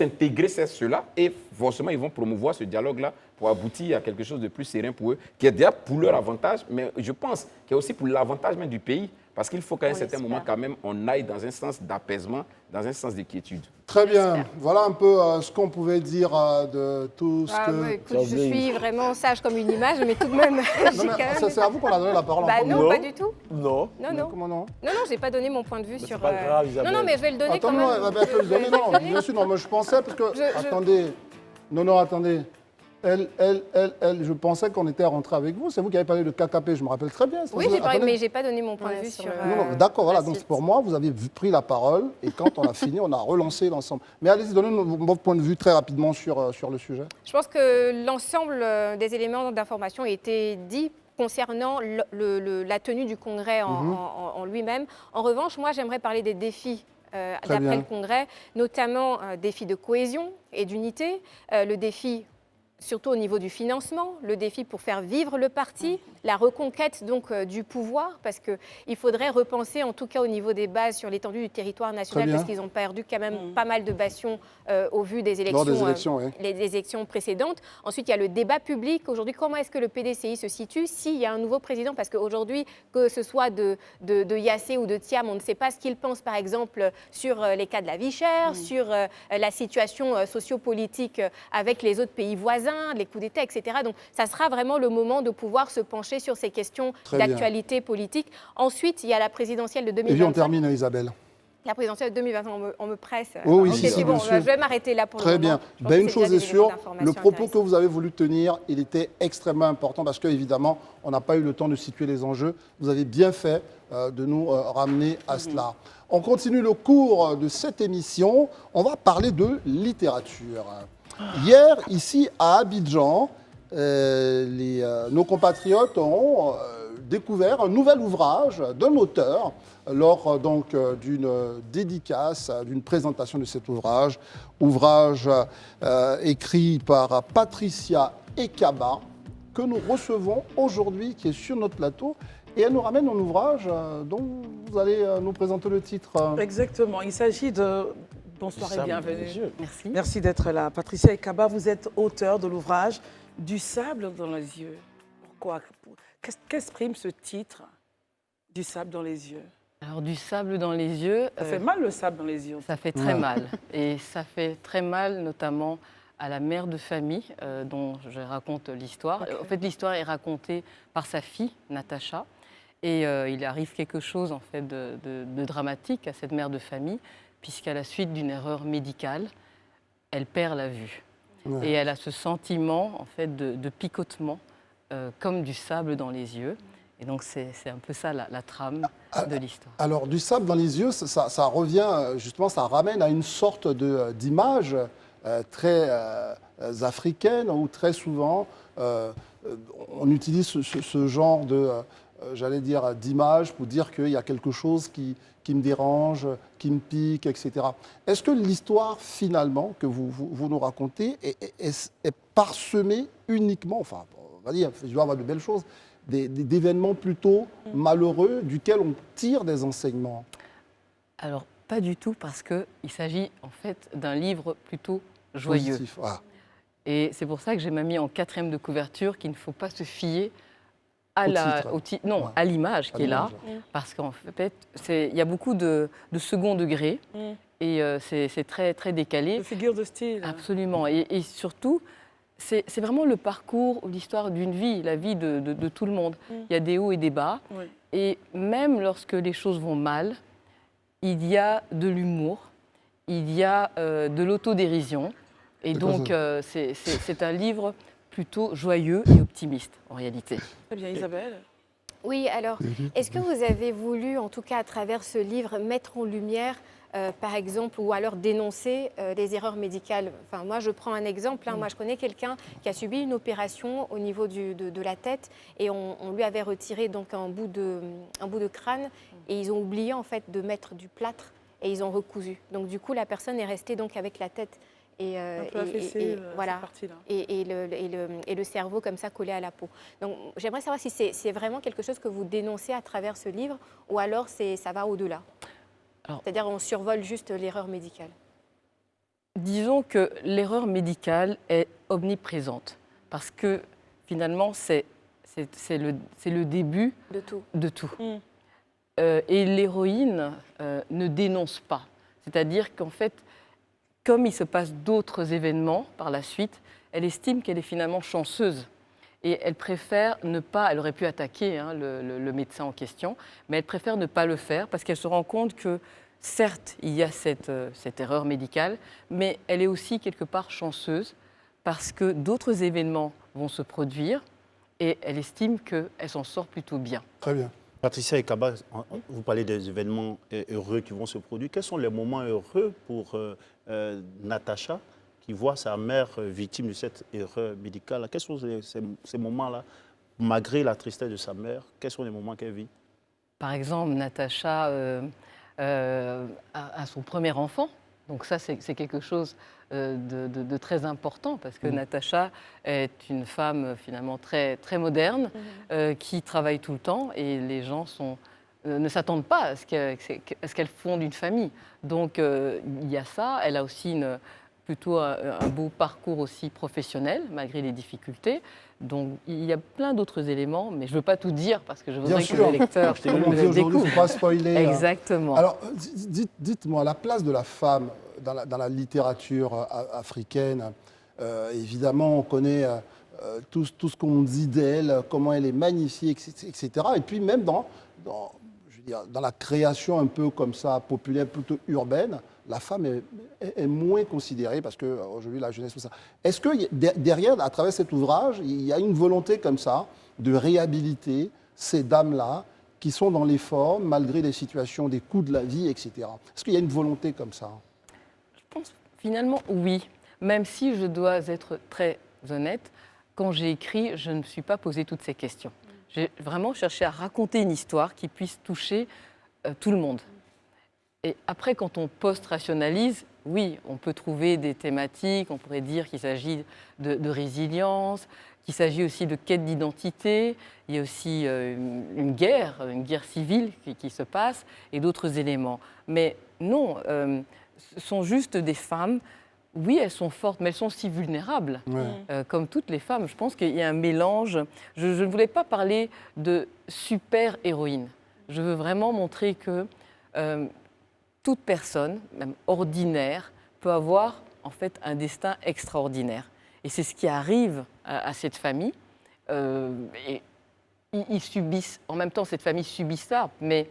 intégré cela et forcément ils vont promouvoir ce dialogue-là pour aboutir à quelque chose de plus serein pour eux, qui est déjà pour leur avantage, mais je pense qu'il y a aussi pour l'avantage même du pays, parce qu'il faut qu'à un certain moment quand même on aille dans un sens d'apaisement, dans un sens de quiétude. Très bien. Voilà un peu ce qu'on pouvait dire de tout ce que... Ouais, écoute, je suis vraiment sage comme une image, mais tout de même, Non, j'ai mais quand même... c'est à vous qu'on a donné la parole en Bah premier. non, pas du tout. Non. Non, non. Comment non? Non, non, j'ai pas donné mon point de vue sur... pas grave, Isabelle. Non, non, mais je vais le donner Attends, quand non, même. elle peut le donner, non, bien sûr, non, moi je pensais, parce que, attendez, non, attendez, je pensais qu'on était rentré avec vous, c'est vous qui avez parlé de KKP, je me rappelle très bien. Oui, j'ai parlé, mais j'ai pas donné mon point de vue sur... Non, d'accord, voilà, la donc suite. pour moi, vous avez pris la parole, et quand on a fini, on a relancé l'ensemble. Mais allez-y, donnez-nous votre point de vue très rapidement sur le sujet. Je pense que l'ensemble des éléments d'information a été dit concernant la tenue du congrès en lui-même. En revanche, moi, j'aimerais parler des défis d'après bien. le congrès, notamment défi de cohésion et d'unité, le défi surtout au niveau du financement, le défi pour faire vivre le parti, la reconquête donc du pouvoir, parce qu'il faudrait repenser en tout cas au niveau des bases sur l'étendue du territoire national, bien. parce qu'ils ont perdu quand même pas mal de bastions au vu des Lors élections, des élections, oui. les élections précédentes. Ensuite, il y a le débat public. Aujourd'hui, comment est-ce que le PDCI se situe s'il y a un nouveau président? Parce qu'aujourd'hui, que ce soit de Yassé ou de Thiam, on ne sait pas ce qu'ils pensent, par exemple, sur les cas de la vie chère, sur la situation sociopolitique avec les autres pays voisins, les coups d'État, etc. Donc, ça sera vraiment le moment de pouvoir se pencher sur ces questions Très bien. d'actualité politique. Ensuite, il y a la présidentielle de Et puis 2025. on termine, Isabelle. La présidentielle de 2025, on me presse. Oh oui, Ok, si, c'est bon, bien sûr. je vais m'arrêter là pour Très le bien. moment. Je pense Ben, que une c'est chose déjà est des éléments sûre, d'information le propos que intéressants. vous avez voulu tenir, il était extrêmement important parce qu'évidemment, on n'a pas eu le temps de situer les enjeux. Vous avez bien fait de nous ramener à cela. On continue le cours de cette émission. On va parler de littérature. Hier, ici à Abidjan, nos compatriotes ont découvert un nouvel ouvrage d'un auteur lors donc d'une dédicace, d'une présentation de cet ouvrage. Ouvrage écrit par Patricia Ekaba, que nous recevons aujourd'hui, qui est sur notre plateau. Et elle nous ramène un ouvrage dont vous allez nous présenter le titre. Exactement. Il s'agit de... Bonsoir et Sable bienvenue. dans les yeux. Merci. Merci d'être là. Patricia Ekaba, vous êtes auteur de l'ouvrage Du sable dans les yeux. Pourquoi? Qu'exprime ce titre? Du sable dans les yeux. Alors, du sable dans les yeux, Ça fait mal le sable dans les yeux. ça fait très mal. Et ça fait très mal notamment à la mère de famille dont je raconte l'histoire. Ok. En fait, l'histoire est racontée par sa fille, Natacha. Et il arrive quelque chose en fait, de dramatique à cette mère de famille, puisqu'à la suite d'une erreur médicale, elle perd la vue. Ouais. Et elle a ce sentiment en fait, de picotement, comme du sable dans les yeux. Et donc, c'est un peu ça la trame de l'histoire. Alors, du sable dans les yeux, ça revient, justement, ça ramène à une sorte d'image très africaine où très souvent, on utilise ce genre j'allais dire, d'image pour dire qu'il y a quelque chose qui me dérange, qui me pique, etc. Est-ce que l'histoire, finalement, que vous nous racontez est parsemée uniquement, enfin, on va dire, il doit y avoir de belles choses, d'événements plutôt malheureux duquel on tire des enseignements? Alors, pas du tout, parce qu'il s'agit en fait d'un livre plutôt joyeux. Positif, voilà. Et c'est pour ça que j'ai mis en 4e de couverture qu'il ne faut pas se fier à Ouais. à l'image qui est là, l'image. parce qu'en fait, il y a beaucoup de second degré et c'est très, très décalé. De figure de style. Absolument. Et surtout, c'est vraiment le parcours, l'histoire d'une vie, la vie de tout le monde. Il y a des hauts et des bas. Oui. Et même lorsque les choses vont mal, il y a de l'humour, il y a de l'autodérision. Et donc, c'est un livre plutôt joyeux et optimiste, en réalité. Très bien, Isabelle. Oui, alors, est-ce que vous avez voulu, en tout cas à travers ce livre, mettre en lumière, par exemple, ou alors dénoncer les erreurs médicales? Enfin, moi, je prends un exemple. Moi, je connais quelqu'un qui a subi une opération au niveau de la tête et on lui avait retiré donc un bout de crâne et ils ont oublié en fait de mettre du plâtre et ils ont recousu. Donc, du coup, la personne est restée donc avec la tête. Un peu affaissé, voilà, cette partie-là. et le cerveau comme ça collé à la peau. Donc j'aimerais savoir si c'est vraiment quelque chose que vous dénoncez à travers ce livre ou alors ça va au-delà. C'est-à-dire on survole juste l'erreur médicale. Disons que l'erreur médicale est omniprésente parce que finalement c'est le début de tout. Et l'héroïne ne dénonce pas. C'est-à-dire qu'en fait, comme il se passe d'autres événements par la suite, elle estime qu'elle est finalement chanceuse. Et elle préfère ne pas, elle aurait pu attaquer le médecin en question, mais elle préfère ne pas le faire parce qu'elle se rend compte que certes, il y a cette erreur médicale, mais elle est aussi quelque part chanceuse parce que d'autres événements vont se produire et elle estime qu'elle s'en sort plutôt bien. Très bien. Patricia Ekaba, vous parlez des événements heureux qui vont se produire. Quels sont les moments heureux pour Natacha, qui voit sa mère victime de cette erreur médicale? Quels sont ces moments-là, malgré la tristesse de sa mère? Quels sont les moments qu'elle vit? Par exemple, Natacha a son premier enfant. Donc ça, c'est quelque chose de très important parce que Natacha est une femme finalement très, très moderne qui travaille tout le temps et les gens ne s'attendent pas à ce qu'elle fonde une famille. Donc il y a ça. Elle a aussi plutôt un beau parcours aussi professionnel malgré les difficultés. Donc il y a plein d'autres éléments, mais je ne veux pas tout dire parce que je voudrais que les lecteurs le découvrent. Il ne faut pas spoiler. Exactement. Alors dites-moi, la place de la femme dans la littérature africaine, évidemment on connaît tout ce qu'on dit d'elle, comment elle est magnifiée, etc. Et puis même dans la création un peu comme ça, populaire, plutôt urbaine, la femme est moins considérée parce qu'aujourd'hui, la jeunesse, tout ça. Est-ce que derrière, à travers cet ouvrage, il y a une volonté comme ça de réhabiliter ces dames-là qui sont dans les formes, malgré les situations, des coups de la vie, etc. Est-ce qu'il y a une volonté comme ça? Je pense finalement oui, même si je dois être très honnête, quand j'ai écrit, je ne me suis pas posé toutes ces questions. J'ai vraiment cherché à raconter une histoire qui puisse toucher tout le monde. Et après, quand on post-rationalise, oui, on peut trouver des thématiques, on pourrait dire qu'il s'agit de résilience, qu'il s'agit aussi de quête d'identité, il y a aussi une guerre civile qui se passe et d'autres éléments. Mais non, ce sont juste des femmes. Oui, elles sont fortes, mais elles sont si vulnérables, comme toutes les femmes. Je pense qu'il y a un mélange. Je ne voulais pas parler de super-héroïne. Je veux vraiment montrer que toute personne, même ordinaire, peut avoir en fait un destin extraordinaire. Et c'est ce qui arrive à cette famille. Et ils subissent, en même temps, cette famille subit ça, mais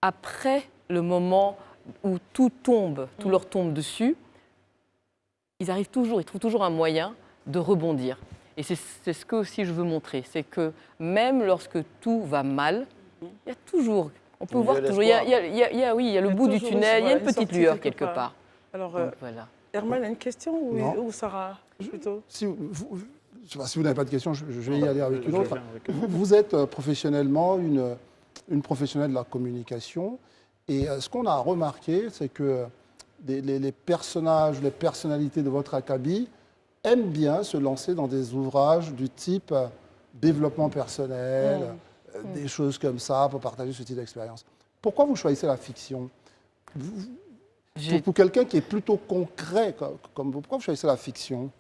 après le moment où tout leur tombe dessus, ils trouvent toujours un moyen de rebondir. Et c'est ce que aussi je veux montrer, c'est que même lorsque tout va mal, il y a toujours, on peut voir toujours, il y a le bout du tunnel, il y a une petite lueur quelque part. Alors, voilà. Herman a une question ou Sarah plutôt? Si vous n'avez pas de question, je vais y aller avec une autre. Vous êtes professionnellement une professionnelle de la communication. Et ce qu'on a remarqué, c'est que les personnages, les personnalités de votre acabit aiment bien se lancer dans des ouvrages du type développement personnel, des choses comme ça, pour partager ce type d'expérience. Pourquoi vous choisissez la fiction? Pour quelqu'un qui est plutôt concret comme vous, pourquoi vous choisissez la fiction?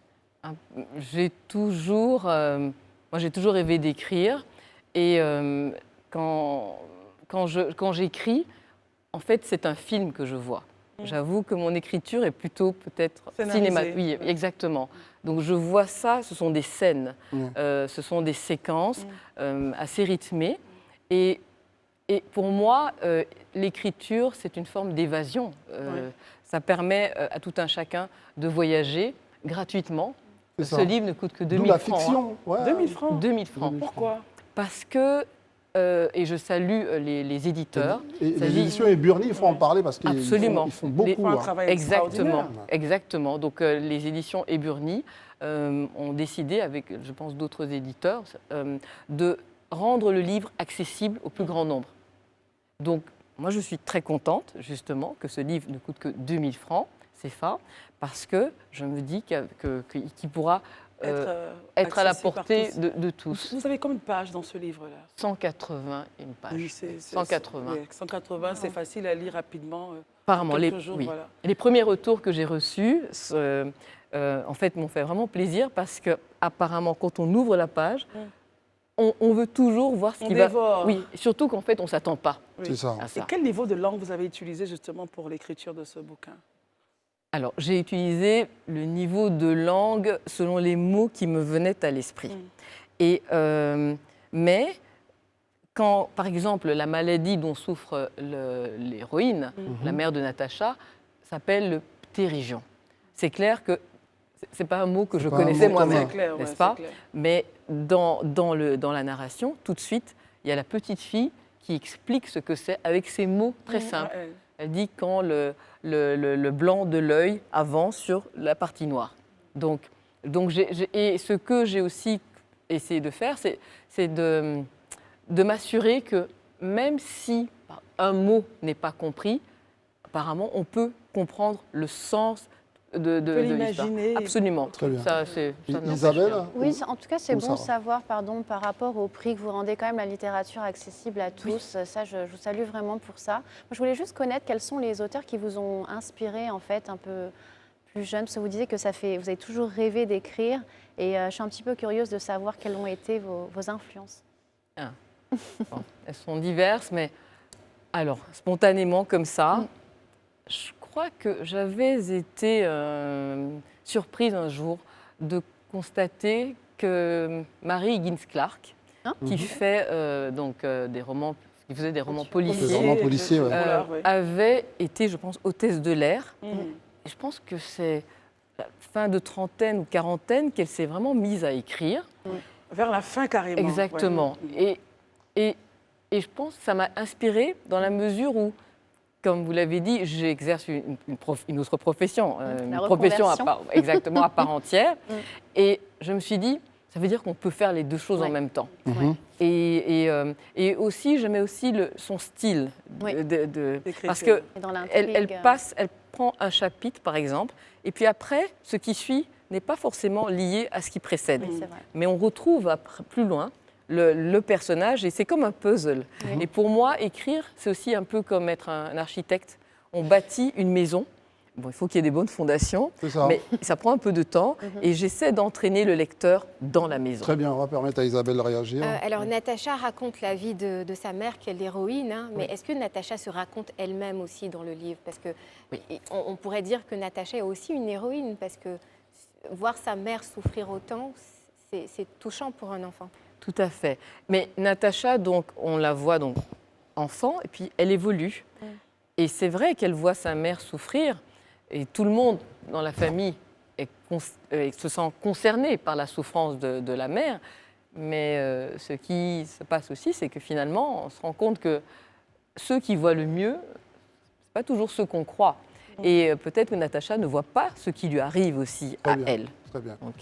J'ai toujours rêvé d'écrire. Et quand j'écris, en fait, c'est un film que je vois. J'avoue que mon écriture est plutôt peut-être cinéma. Oui, exactement. Donc je vois ça, ce sont des scènes, ce sont des séquences assez rythmées. Et pour moi, l'écriture, c'est une forme d'évasion. Ça permet à tout un chacun de voyager gratuitement. Ce livre ne coûte que 2 000 francs. La fiction. Ouais. 2 000 francs. 2 000 francs. Pourquoi? Parce que et je salue les éditeurs. Et Il les s'agit- éditions Eburny, il faut en parler parce qu'ils Absolument. ils font beaucoup. Les- Ils font un hein. travail Exactement, extraordinaire. exactement. Donc les éditions Eburny ont décidé, avec je pense d'autres éditeurs, de rendre le livre accessible au plus grand nombre. Donc moi je suis très contente justement que ce livre ne coûte que 2000 francs CFA parce que je me dis qu'il pourra être à la accessible par portée tous. de tous. Vous avez combien de pages dans ce livre-là? 180 pages. Oui, 180. oui, 180, c'est facile à lire rapidement. Apparemment, quelques jours, oui. voilà. Les premiers retours que j'ai reçus, en fait, m'ont fait vraiment plaisir parce que, apparemment, quand on ouvre la page, on veut toujours voir ce On qui va. dévore. Oui, surtout qu'en fait, on ne s'attend pas Oui. C'est ça. à Et ça. quel niveau de langue vous avez utilisé justement pour l'écriture de ce bouquin? Alors, j'ai utilisé le niveau de langue selon les mots qui me venaient à l'esprit. Et mais quand, par exemple, la maladie dont souffre l'héroïne, la mère de Natacha, s'appelle le ptérygion. C'est clair que c'est pas un mot que je pas un connaissais mot commun. moi-même, C'est clair, ouais, n'est-ce c'est pas? clair. Mais dans la narration, tout de suite, il y a la petite fille qui explique ce que c'est avec ces mots très simples. Ouais, Elle dit quand le blanc de l'œil avance sur la partie noire. Donc et ce que j'ai aussi essayé de faire, c'est de m'assurer que même si un mot n'est pas compris, apparemment, on peut comprendre le sens de l'histoire. l'imaginer. Absolument. Très bien. Ça n'empêche Isabelle rien. Oui, en tout cas, c'est Ou bon de Sarah. savoir, pardon, par rapport au prix que vous rendez quand même la littérature accessible à tous. Ça, je vous salue vraiment pour ça. Moi, je voulais juste connaître quels sont les auteurs qui vous ont inspiré, en fait, un peu plus jeune, parce que vous disiez que vous avez toujours rêvé d'écrire, et je suis un petit peu curieuse de savoir quelles ont été vos influences. Bon, elles sont diverses, mais alors, spontanément, comme ça, je crois que j'avais été surprise un jour de constater que Marie Higgins Clark, qui fait des romans, qui faisait des romans Des policiers, romans policiers, ouais. avait été, je pense, hôtesse de l'air. Et je pense que c'est la fin de trentaine ou quarantaine qu'elle s'est vraiment mise à écrire. Vers la fin carrément. Exactement. Ouais. Et je pense que ça m'a inspirée dans la mesure où, comme vous l'avez dit, j'exerce une autre profession, une profession exactement à part entière. Et je me suis dit, ça veut dire qu'on peut faire les deux choses en même temps. Et aussi, j'aimais aussi son style parce que elle prend un chapitre, par exemple, et puis après, ce qui suit n'est pas forcément lié à ce qui précède. Oui, c'est vrai. Mais on retrouve plus loin le personnage et c'est comme un puzzle. Et pour moi, écrire, c'est aussi un peu comme être un architecte. On bâtit une maison. Bon, il faut qu'il y ait des bonnes fondations, mais ça prend un peu de temps et j'essaie d'entraîner le lecteur dans la maison. Très bien, on va permettre à Isabelle de réagir. Alors, Natacha raconte la vie de sa mère, qui est l'héroïne, hein, mais est-ce que Natacha se raconte elle-même aussi dans le livre? Parce que on pourrait dire que Natacha est aussi une héroïne, parce que voir sa mère souffrir autant, c'est touchant pour un enfant. Tout à fait. Mais Natacha, donc, on la voit donc enfant, et puis elle évolue. Et c'est vrai qu'elle voit sa mère souffrir, et tout le monde dans la famille se sent concerné par la souffrance de la mère. Mais ce qui se passe aussi, c'est que finalement, on se rend compte que ceux qui voient le mieux, ce n'est pas toujours ceux qu'on croit. Et peut-être que Natacha ne voit pas ce qui lui arrive aussi à elle. Très bien. Donc,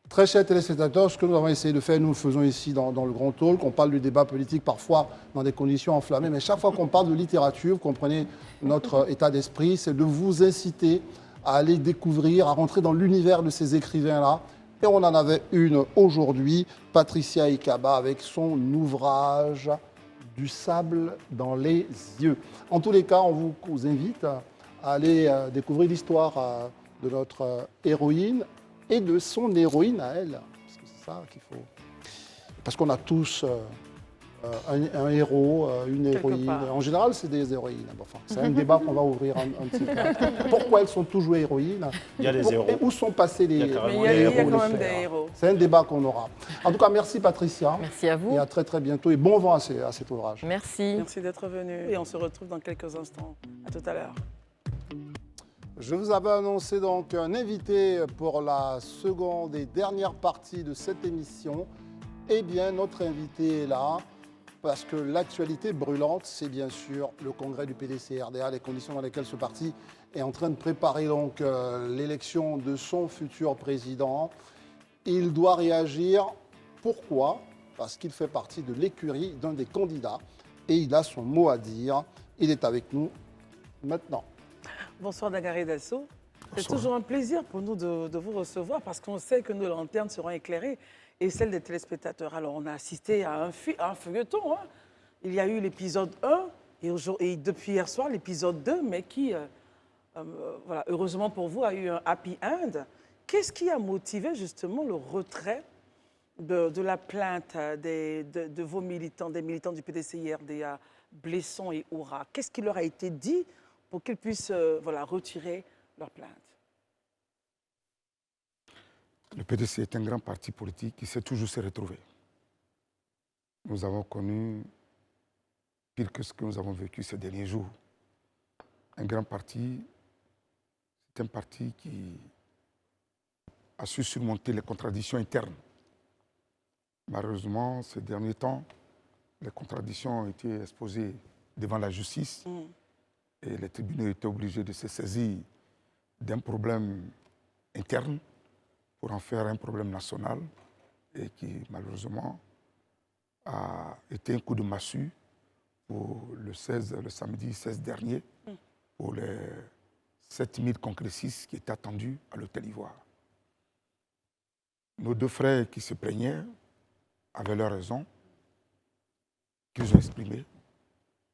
Très chers téléspectateurs, ce que nous avons essayé de faire, nous le faisons ici dans le Grand Talk. On parle du débat politique parfois dans des conditions enflammées, mais chaque fois qu'on parle de littérature, vous comprenez notre état d'esprit, c'est de vous inciter à aller découvrir, à rentrer dans l'univers de ces écrivains-là. Et on en avait une aujourd'hui, Patricia Ikaba, avec son ouvrage « Du sable dans les yeux ». En tous les cas, on vous invite à aller découvrir l'histoire de notre héroïne et de son héroïne à elle. Parce que c'est ça qu'il faut. Parce qu'on a tous un héros, une héroïne. En général, c'est des héroïnes. Enfin, c'est un débat qu'on va ouvrir un petit peu. Pourquoi elles sont toujours héroïnes? Il y a des héros. Et où sont passés les héros? Il y a quand même des héros. C'est un débat qu'on aura. En tout cas, merci Patricia. merci à vous. Et à très très bientôt. Et bon vent à cet ouvrage. Merci. Merci d'être venu. Et on se retrouve dans quelques instants. À tout à l'heure. Je vous avais annoncé donc un invité pour la seconde et dernière partie de cette émission. Eh bien, notre invité est là. parce que l'actualité brûlante, c'est bien sûr le congrès du PDC-RDA, les conditions dans lesquelles ce parti est en train de préparer donc l'élection de son futur président. Il doit réagir. Pourquoi? Parce qu'il fait partie de l'écurie d'un des candidats et il a son mot à dire. Il est avec nous maintenant. Bonsoir Dagaré Dasso. C'est toujours un plaisir pour nous de vous recevoir parce qu'on sait que nos lanternes seront éclairées et celles des téléspectateurs. Alors on a assisté à un feuilleton. Hein. Il y a eu l'épisode 1 et depuis hier soir l'épisode 2, mais qui, voilà, heureusement pour vous, a eu un happy end. Qu'est-ce qui a motivé justement le retrait de la plainte de vos militants, des militants du PDC-RDA, Blesson et Oura? Qu'est-ce qui leur a été dit pour qu'ils puissent voilà, retirer leur plainte? Le PDC est un grand parti politique qui sait toujours se retrouver. Nous avons connu pire que ce que nous avons vécu ces derniers jours. Un grand parti, c'est un parti qui a su surmonter les contradictions internes. Malheureusement, ces derniers temps, les contradictions ont été exposées devant la justice et les tribunaux étaient obligés de se saisir d'un problème interne pour en faire un problème national et qui, malheureusement, a été un coup de massue pour le samedi 16 dernier, pour les 7000 congressistes qui étaient attendus à l'Hôtel Ivoire. Nos deux frères qui se plaignaient avaient leur raison, qu'ils ont exprimée.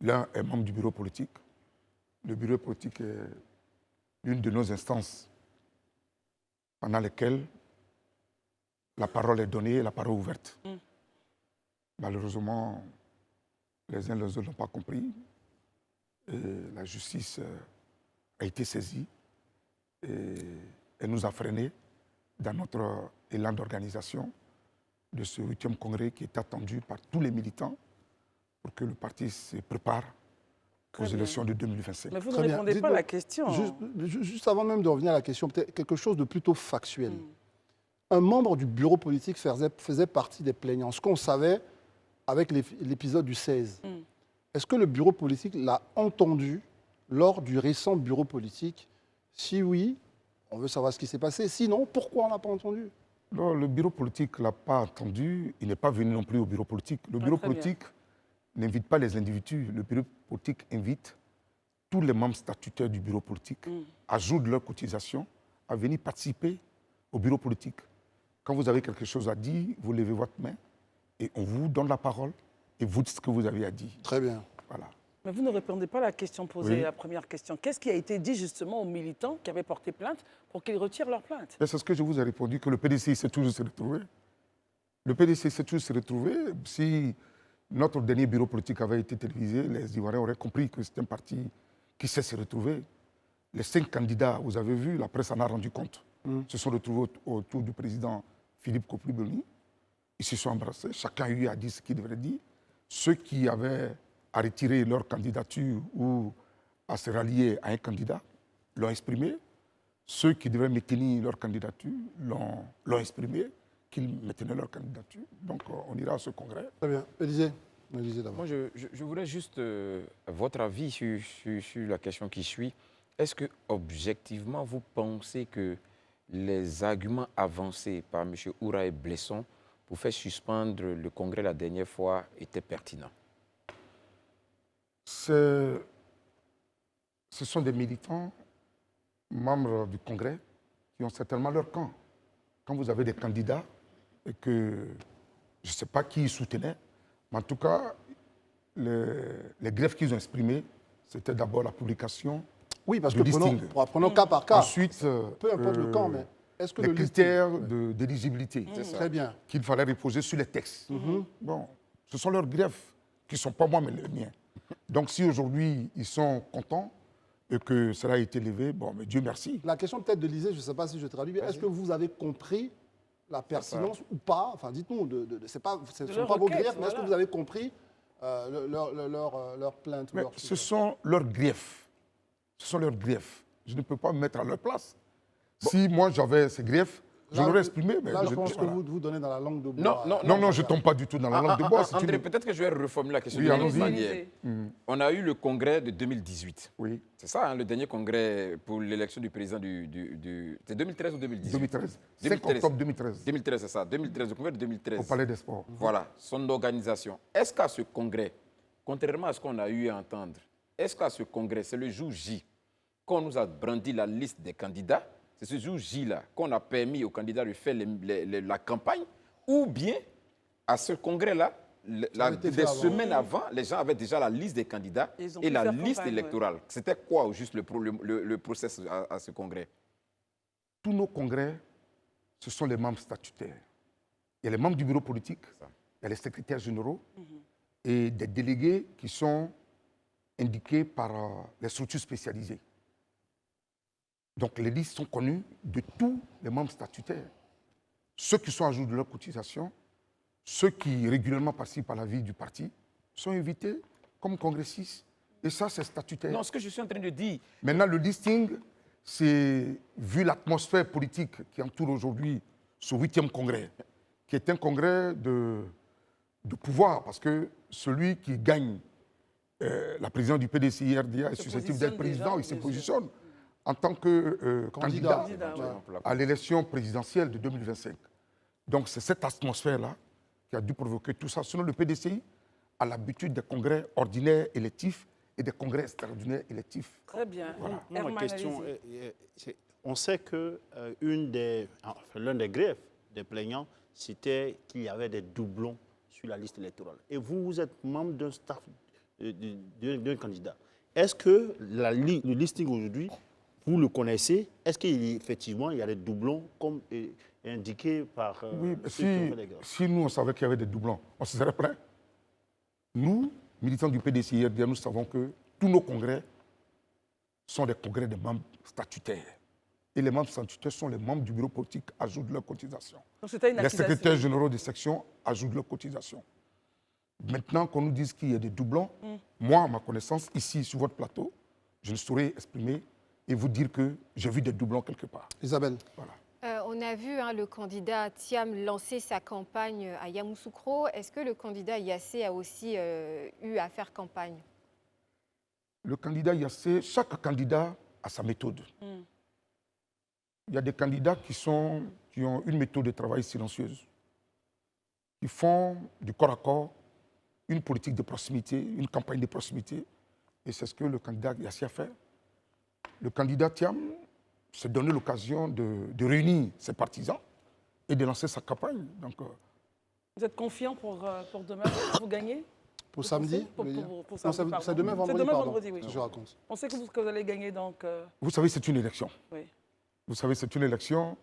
L'un est membre du bureau politique. Le bureau politique est l'une de nos instances pendant lesquelles la parole est donnée, la parole ouverte. Malheureusement, les uns les autres n'ont pas compris. Et la justice a été saisie et elle nous a freinés dans notre élan d'organisation de ce 8e congrès qui est attendu par tous les militants pour que le parti se prépare aux élections de 2025. Mais vous ne répondez pas à la question. Juste avant même de revenir à la question, peut-être quelque chose de plutôt factuel. Un membre du bureau politique faisait partie des plaignants. Ce qu'on savait avec l'épisode du 16. Est-ce que le bureau politique l'a entendu lors du récent bureau politique? Si oui, on veut savoir ce qui s'est passé. Sinon, pourquoi on ne l'a pas entendu? Non, le bureau politique ne l'a pas entendu. Il n'est pas venu non plus au bureau politique. Le bureau politique n'invite pas les individus. Le bureau politique invite tous les membres statutaires du bureau politique à jour de leur cotisation, à venir participer au bureau politique. Quand vous avez quelque chose à dire, vous levez votre main et on vous donne la parole et vous dites ce que vous avez à dire. Très bien. Voilà. Mais vous ne répondez pas à la question posée, la première question. Qu'est-ce qui a été dit justement aux militants qui avaient porté plainte pour qu'ils retirent leur plainte? C'est ce que je vous ai répondu, que le PDC s'est toujours se retrouvé. Le PDC s'est toujours se retrouvé. Si notre dernier bureau politique avait été télévisé, les Ivoiriens auraient compris que c'est un parti qui sait se retrouver. Les 5 candidats, vous avez vu, la presse en a rendu compte, se sont retrouvés autour du président Philippe Kofi-Boigny. Ils se sont embrassés, chacun a eu à dire ce qu'il devrait dire. Ceux qui avaient à retirer leur candidature ou à se rallier à un candidat l'ont exprimé. Ceux qui devaient maintenir leur candidature l'ont exprimé, qu'ils maintenaient leur candidature. Donc on ira à ce congrès. Très bien. Élisée d'abord. Moi, je voudrais juste votre avis sur la question qui suit. Est-ce que, objectivement, vous pensez que les arguments avancés par M. Oura et Blesson pour faire suspendre le congrès la dernière fois étaient pertinents? Ce sont des militants, membres du congrès, qui ont certainement leur camp. Quand vous avez des candidats et que je ne sais pas qui ils soutenaient, mais en tout cas, les greffes qu'ils ont exprimées, c'était d'abord la publication. Oui, parce que prenons cas par cas. Ensuite, peu importe le camp, mais est-ce que les critères d'éligibilité très bien, qu'il fallait reposer sur les textes. Bon, ce sont leurs greffes qui ne sont pas moi, mais les miens. Donc si aujourd'hui ils sont contents et que cela a été levé, bon, mais Dieu merci. La question peut-être de l'Élysée, je ne sais pas si je traduis bien, est-ce que vous avez compris la pertinence ou pas? Enfin, dites-nous, ce ne sont pas vos griefs, mais est-ce que vous avez compris leur plainte? Ce sont leurs griefs. Ce sont leurs griefs. Je ne peux pas me mettre à leur place. Bon. Si moi j'avais ces griefs, Je l'aurais exprimé, mais Là, je pense que vous donnez dans la langue de bois. Non, je ne tombe pas du tout dans la langue de bois. André, peut-être que je vais reformuler la question Oui, de allons-y. l'autre manière. On a eu le congrès de 2018. Oui. C'est ça, hein, le dernier congrès pour l'élection du président C'est 2013 ou 2018 2013. 5 octobre 2013. 2013, c'est ça. 2013, le congrès de 2013. Au Palais des Sports. Voilà, son organisation. Est-ce qu'à ce congrès, contrairement à ce qu'on a eu à entendre, est-ce qu'à ce congrès, c'est le jour J qu'on nous a brandi la liste des candidats? C'est ce jour J-là qu'on a permis aux candidats de faire la campagne? Ou bien, à ce congrès-là, des semaines avant, les gens avaient déjà la liste des candidats et la liste électorale. Ouais. C'était quoi juste le process à ce congrès? Tous nos congrès, ce sont les membres statutaires. Il y a les membres du bureau politique, il y a les secrétaires généraux et des délégués qui sont indiqués par les structures spécialisées. Donc les listes sont connues de tous les membres statutaires. Ceux qui sont à jour de leur cotisation, ceux qui régulièrement participent à la vie du parti, sont invités comme congressistes. Et ça, c'est statutaire. Non, ce que je suis en train de dire... Maintenant, le listing, c'est, vu l'atmosphère politique qui entoure aujourd'hui ce 8e congrès, qui est un congrès de pouvoir, parce que celui qui gagne la présidence du PDCI-RDA est susceptible d'être président, il se positionne en tant que candidat à l'élection présidentielle de 2025. Donc c'est cette atmosphère-là qui a dû provoquer tout ça. Sinon, le PDCI a l'habitude des congrès ordinaires électifs et des congrès extraordinaires électifs. Très bien. Voilà. Ma question, on sait que l'un des griefs des plaignants, c'était qu'il y avait des doublons sur la liste électorale. Et vous êtes membre d'un staff d'un candidat. Est-ce que le listing aujourd'hui, vous le connaissez? Est-ce qu'effectivement, il y a des doublons comme indiqué par... oui, si nous, on savait qu'il y avait des doublons, on serait prêts. Nous, militants du PDCI, nous savons que tous nos congrès sont des congrès de membres statutaires. Et les membres statutaires sont les membres du bureau politique, ajoutent leur cotisation. Les secrétaires généraux des sections ajoutent leur cotisation. Maintenant qu'on nous dise qu'il y a des doublons, moi, à ma connaissance, ici, sur votre plateau, je ne saurais exprimer et vous dire que j'ai vu des doublons quelque part. Isabelle. Voilà. On a vu le candidat Thiam lancer sa campagne à Yamoussoukro. Est-ce que le candidat Yassé a aussi eu à faire campagne? Le candidat Yassé, chaque candidat a sa méthode. Il y a des candidats qui ont une méthode de travail silencieuse, qui font du corps à corps une politique de proximité, une campagne de proximité. Et c'est ce que le candidat Yassé a fait. Le candidat Thiam s'est donné l'occasion de réunir ses partisans et de lancer sa campagne. Donc, vous êtes confiant pour demain, vous gagner? Pour samedi? C'est demain vendredi. C'est demain vendredi, oui. Je raconte. On sait que vous allez gagner, donc... Vous savez, c'est une élection. Oui. Vous savez, c'est une élection.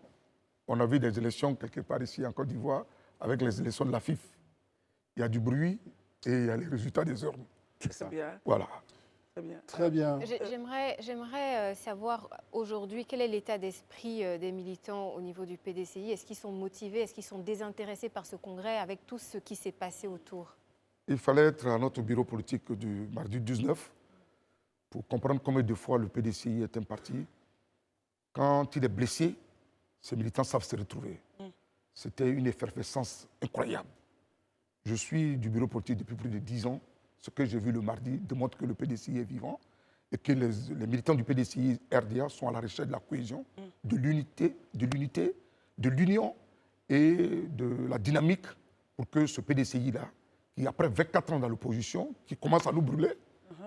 On a vu des élections quelque part ici en Côte d'Ivoire avec les élections de la FIF. Il y a du bruit et il y a les résultats des urnes. C'est bien. Voilà. Très bien. J'aimerais savoir aujourd'hui quel est l'état d'esprit des militants au niveau du PDCI. Est-ce qu'ils sont motivés? Est-ce qu'ils sont désintéressés par ce congrès avec tout ce qui s'est passé autour? Il fallait être à notre bureau politique du mardi 19 pour comprendre combien de fois le PDCI est un parti. Quand il est blessé, ses militants savent se retrouver. C'était une effervescence incroyable. Je suis du bureau politique depuis plus de 10 ans. Ce que j'ai vu le mardi démontre que le PDCI est vivant et que les militants du PDCI RDA sont à la recherche de la cohésion, de l'unité, de l'union et de la dynamique pour que ce PDCI-là, qui après 24 ans dans l'opposition, qui commence à nous brûler,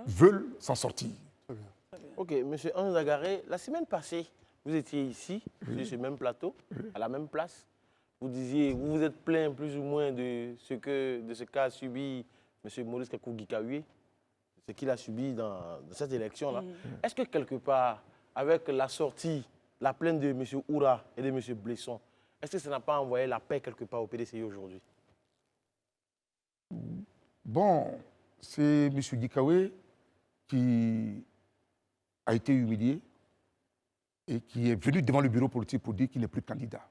veulent s'en sortir. Très bien. Ok, M. Ange Dagaré, la semaine passée, vous étiez ici, sur ce même plateau, à la même place. Vous disiez, vous vous êtes plaint plus ou moins de ce qu'a subi M. Maurice Kakou-Gikaoué, ce qu'il a subi dans cette élection-là. Est-ce que quelque part, avec la sortie, la plainte de M. Oura et de M. Blesson, est-ce que ça n'a pas envoyé la paix quelque part au PDCI aujourd'hui? Bon, c'est M. Gikaoué qui a été humilié et qui est venu devant le bureau politique pour dire qu'il n'est plus candidat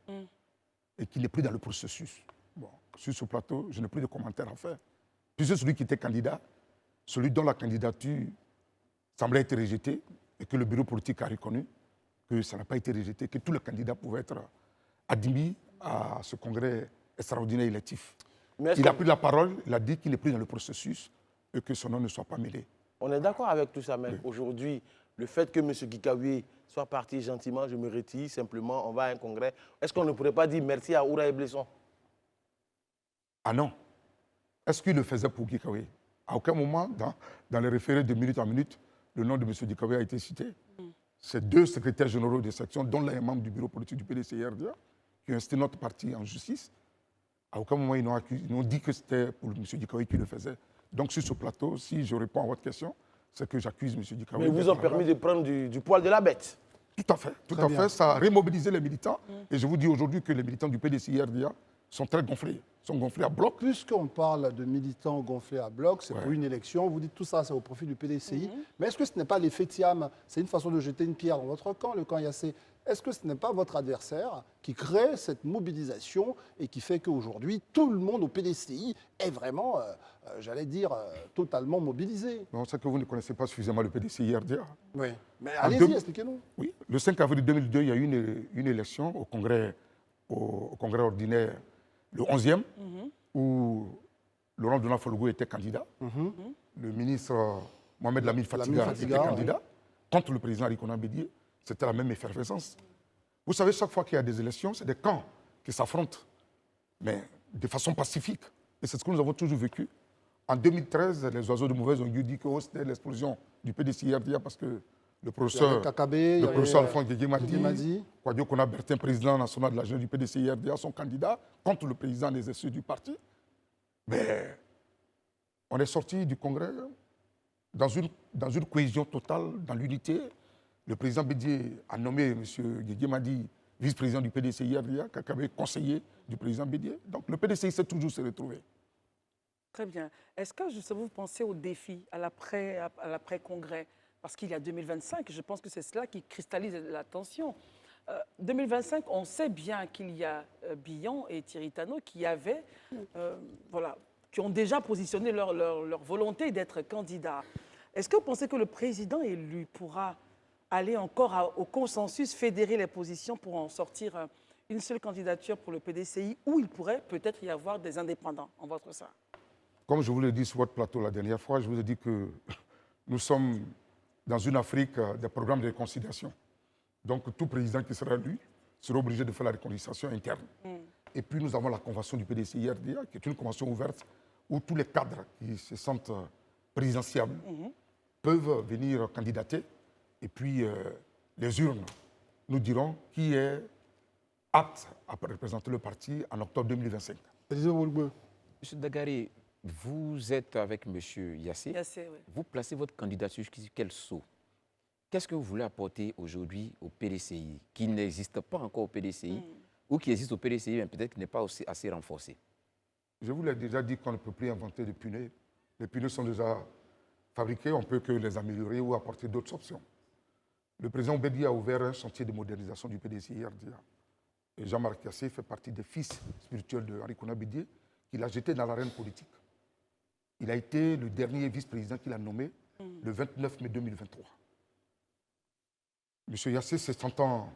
et qu'il n'est plus dans le processus. Bon, sur ce plateau, je n'ai plus de commentaires à faire. Puisque celui qui était candidat, celui dont la candidature semblait être rejetée et que le bureau politique a reconnu que ça n'a pas été rejeté, que tous les candidats pouvaient être admis à ce congrès extraordinaire électif. Mais Il a pris la parole, il a dit qu'il n'est plus dans le processus et que son nom ne soit pas mêlé. on est d'accord avec tout ça, mais aujourd'hui, le fait que M. Gikawe soit parti gentiment, je me retire, simplement, on va à un congrès, est-ce qu'on ne pourrait pas dire merci à Ouraye Blesson? Ah non. Est-ce qu'il le faisait pour Gikawe? À aucun moment, dans les référés de minute en minute, le nom de M. Gikawe a été cité. C'est 2 secrétaires généraux de section, dont l'un est membre du bureau politique du PDCI-RDA, qui ont incité notre parti en justice. À aucun moment, ils n'ont dit que c'était pour M. Gikawe qui le faisait. Donc, sur ce plateau, si je réponds à votre question, c'est que j'accuse M. Gikawe. Mais ils vous ont permis de prendre du poil de la bête. Tout à fait, tout à fait. Ça a remobilisé les militants. Et je vous dis aujourd'hui que les militants du PDCI-RDA sont très gonflés. Sont gonflés à bloc. Puisqu'on parle de militants gonflés à bloc, c'est pour une élection. Vous dites tout ça, c'est au profit du PDCI. Mais est-ce que ce n'est pas l'effet Thiam? C'est une façon de jeter une pierre dans votre camp, le camp Yassé. Est-ce que ce n'est pas votre adversaire qui crée cette mobilisation et qui fait qu'aujourd'hui, tout le monde au PDCI est vraiment, j'allais dire, totalement mobilisé? Non, c'est que vous ne connaissez pas suffisamment le PDCI-RDA. Oui. Mais allez-y, expliquez-nous. Oui. Le 5 avril 2002, il y a eu une élection au congrès ordinaire, le 11e, où Laurent Donald Folgo était candidat. Le ministre Mohamed Lamine Fatiga était candidat contre le président Arikona Bédié. C'était la même effervescence. Vous savez, chaque fois qu'il y a des élections, c'est des camps qui s'affrontent, mais de façon pacifique. Et c'est ce que nous avons toujours vécu. En 2013, les oiseaux de mauvaise augure disent que c'était l'explosion du PDCI-RDA parce que le professeur Alphonse Guégué-Madi, Kouadio Kona Bertin, président national de la jeunesse du PDCI-RDA, sont candidats contre le président des SE du parti. Mais on est sorti du congrès dans une cohésion totale, dans l'unité. Le président Bédié a nommé M. Guégué-Madi vice-président du PDCI-RDA, Kakabe conseiller du président Bédié. Donc le PDCI s'est toujours se retrouvé. Très bien. Est-ce que justement vous pensez au défi, à l'après-congrès? Parce qu'il y a 2025, je pense que c'est cela qui cristallise l'attention. 2025, on sait bien qu'il y a Billon et Thierry Tano qui qui ont déjà positionné leur volonté d'être candidats. Est-ce que vous pensez que le président élu pourra aller encore au consensus, fédérer les positions pour en sortir une seule candidature pour le PDCI, ou il pourrait peut-être y avoir des indépendants en votre sein? Comme je vous l'ai dit sur votre plateau la dernière fois, je vous ai dit que nous sommes dans une Afrique des programmes de réconciliation. Donc tout président qui sera élu sera obligé de faire la réconciliation interne. Et puis nous avons la convention du PDCI-RDA, qui est une convention ouverte où tous les cadres qui se sentent présidentiables peuvent venir candidater. Et puis les urnes nous diront qui est apte à représenter le parti en octobre 2025. M. Dagaré, vous êtes avec M. Yassé. Vous placez votre candidature sur quel saut? Qu'est-ce que vous voulez apporter aujourd'hui au PDCI, qui n'existe pas encore au PDCI, ou qui existe au PDCI, mais peut-être qui n'est pas aussi assez renforcé? Je vous l'ai déjà dit qu'on ne peut plus inventer de pneus. Les pneus sont déjà fabriqués, on ne peut que les améliorer ou apporter d'autres options. Le président Bédié a ouvert un chantier de modernisation du PDCI-RDA. Et Jean-Marc Yassé fait partie des fils spirituels de Arikona Bédié, qu'il a jeté dans l'arène politique. Il a été le dernier vice-président qu'il a nommé le 29 mai 2023. M. Yassé se sentant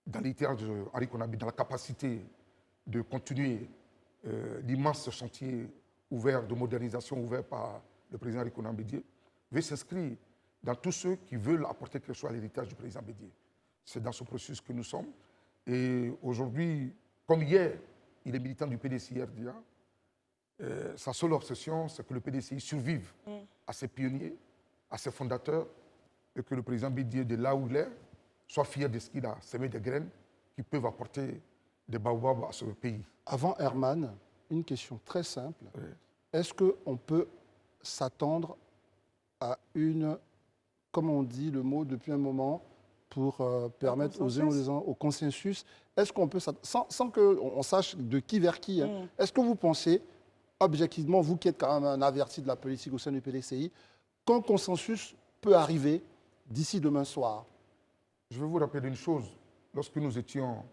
dans l'itinéraire de Arikona Bédié, dans la capacité de continuer l'immense chantier ouvert de modernisation ouvert par le président Arikona Bédié, veut s'inscrire dans tous ceux qui veulent apporter quelque chose à l'héritage du président Bédié. C'est dans ce processus que nous sommes. Et aujourd'hui, comme hier, il est militant du PDCI-RDA. Sa seule obsession, c'est que le PDCI survive à ses pionniers, à ses fondateurs, et que le président Bédié, de là où il est, soit fier de ce qu'il a semé des graines qui peuvent apporter des baobabs à ce pays. Avant Herman, une question très simple. Est-ce qu'on peut s'attendre à une, comme on dit le mot depuis un moment, pour permettre aux uns ou aux autres au consensus? Est-ce qu'on peut, sans qu'on sache de qui vers qui, est-ce que vous pensez, objectivement, vous qui êtes quand même un averti de la politique au sein du PDCI, qu'un consensus peut arriver d'ici demain soir? Je vais vous rappeler une chose. Lorsque nous étions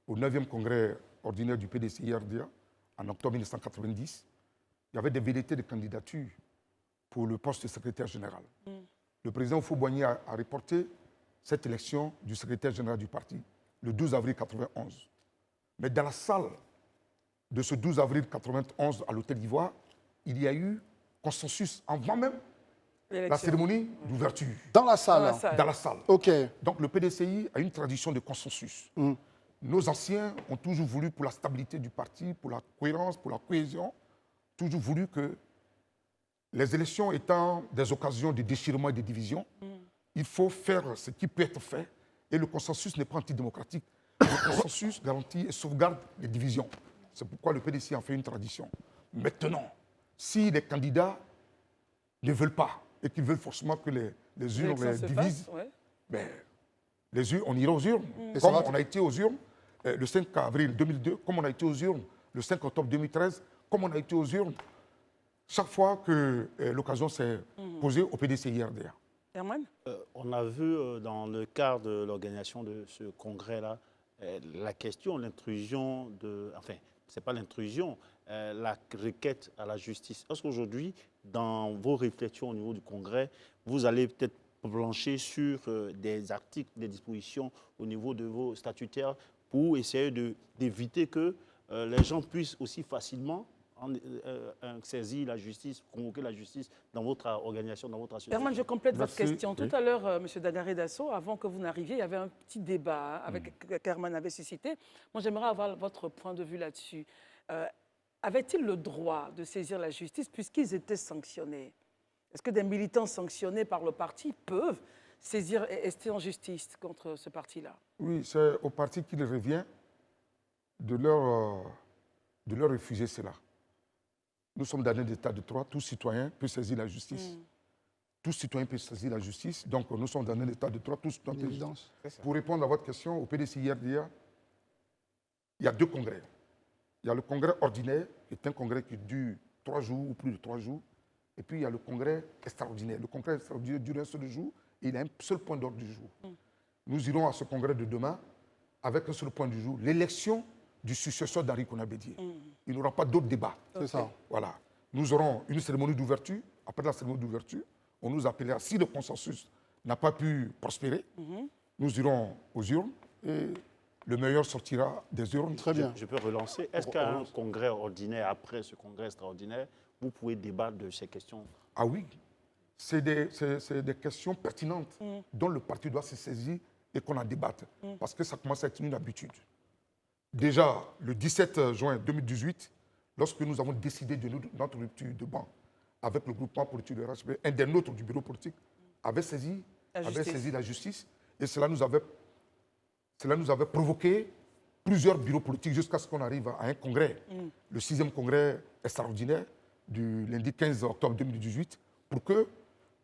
au 9e congrès ordinaire du PDCI-RDA, en octobre 1990, il y avait des velléités de candidature pour le poste de secrétaire général. Le président Houphouët-Boigny a reporté cette élection du secrétaire général du parti le 12 avril 91. Mais dans la salle de ce 12 avril 91 à l'Hôtel d'Ivoire, il y a eu consensus avant même la cérémonie d'ouverture. Dans la salle. Dans la salle. OK. Donc le PDCI a une tradition de consensus. Nos anciens ont toujours voulu, pour la stabilité du parti, pour la cohérence, pour la cohésion, toujours voulu que les élections étant des occasions de déchirement et de division, il faut faire ce qui peut être fait. Et le consensus n'est pas antidémocratique. Le consensus garantit et sauvegarde les divisions. C'est pourquoi le PDCI en fait une tradition. Maintenant, si les candidats ne veulent pas et qu'ils veulent forcément que les urnes les divisent, ben, les urnes, on ira aux urnes. Comme on a été aux urnes le 5 avril 2002, comme on a été aux urnes le 5 octobre 2013, comme on a été aux urnes chaque fois que l'occasion s'est posée au PDCI-RDA. Herman? On a vu dans le cadre de l'organisation de ce congrès-là, la question, l'intrusion de... Enfin, ce n'est pas l'intrusion, la requête à la justice. Est-ce qu'aujourd'hui, dans vos réflexions au niveau du congrès, vous allez peut-être plancher sur des articles, des dispositions au niveau de vos statutaires pour essayer d'éviter que les gens puissent aussi facilement saisir la justice, convoquer la justice dans votre organisation, dans votre association? Herman, je complète votre question. Tout à l'heure, M. Dagaré Dasso, avant que vous n'arriviez, il y avait un petit débat qu'Herman avait suscité. Moi, j'aimerais avoir votre point de vue là-dessus. Avaient-ils le droit de saisir la justice puisqu'ils étaient sanctionnés? Est-ce que des militants sanctionnés par le parti peuvent saisir et rester en justice contre ce parti-là? Oui, c'est au parti qu'il revient de leur refuser cela. Nous sommes dans un état de droit, tout citoyen peut saisir la justice. Tout citoyen peut saisir la justice, donc nous sommes dans un état de droit, tout citoyen peut saisir. Pour répondre à votre question, au PDCI-RDA, il y a 2 congrès. Il y a le congrès ordinaire, qui est un congrès qui dure 3 jours ou plus de 3 jours, et puis il y a le congrès extraordinaire. Le congrès extraordinaire dure un seul jour, et il a un seul point d'ordre du jour. Nous irons à ce congrès de demain avec un seul point du jour, l'élection du successeur d'Henri Konan Bédié. Il n'y aura pas d'autre débat. C'est ça. Voilà. Nous aurons une cérémonie d'ouverture. Après la cérémonie d'ouverture, on nous appellera, si le consensus n'a pas pu prospérer, nous irons aux urnes et le meilleur sortira des urnes. Très bien. Je peux relancer. Est-ce qu'à un congrès ordinaire, après ce congrès extraordinaire, vous pouvez débattre de ces questions? Ah oui. C'est des questions pertinentes dont le parti doit se saisir et qu'on en débatte. Parce que ça commence à être une habitude. Déjà, le 17 juin 2018, lorsque nous avons décidé de notre rupture de banc avec le groupement politique de RHP, un des nôtres du bureau politique avait saisi la justice et cela nous avait provoqué plusieurs bureaux politiques jusqu'à ce qu'on arrive à un congrès, le 6e congrès extraordinaire du lundi 15 octobre 2018, pour que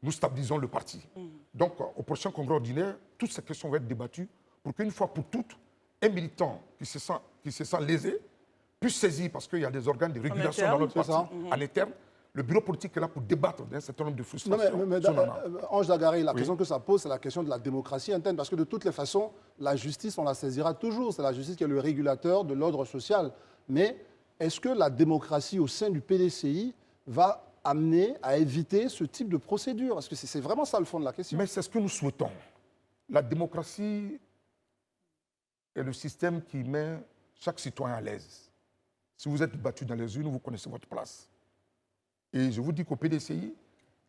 nous stabilisons le parti. Donc, au prochain congrès ordinaire, toutes ces questions vont être débattues pour qu'une fois pour toutes, un militant qui se sent lésé puisse saisir, parce qu'il y a des organes de régulation dans notre parti, en interne. Le bureau politique est là pour débattre d'un certain nombre de frustrations. Non, mais Ange Dagaré, la question que ça pose, c'est la question de la démocratie interne, parce que de toutes les façons, la justice, on la saisira toujours. C'est la justice qui est le régulateur de l'ordre social. Mais est-ce que la démocratie au sein du PDCI va amener à éviter ce type de procédure? Parce que c'est vraiment ça le fond de la question. Mais c'est ce que nous souhaitons. La démocratie est le système qui met chaque citoyen à l'aise. Si vous êtes battu dans les urnes, vous connaissez votre place. Et je vous dis qu'au PDCI,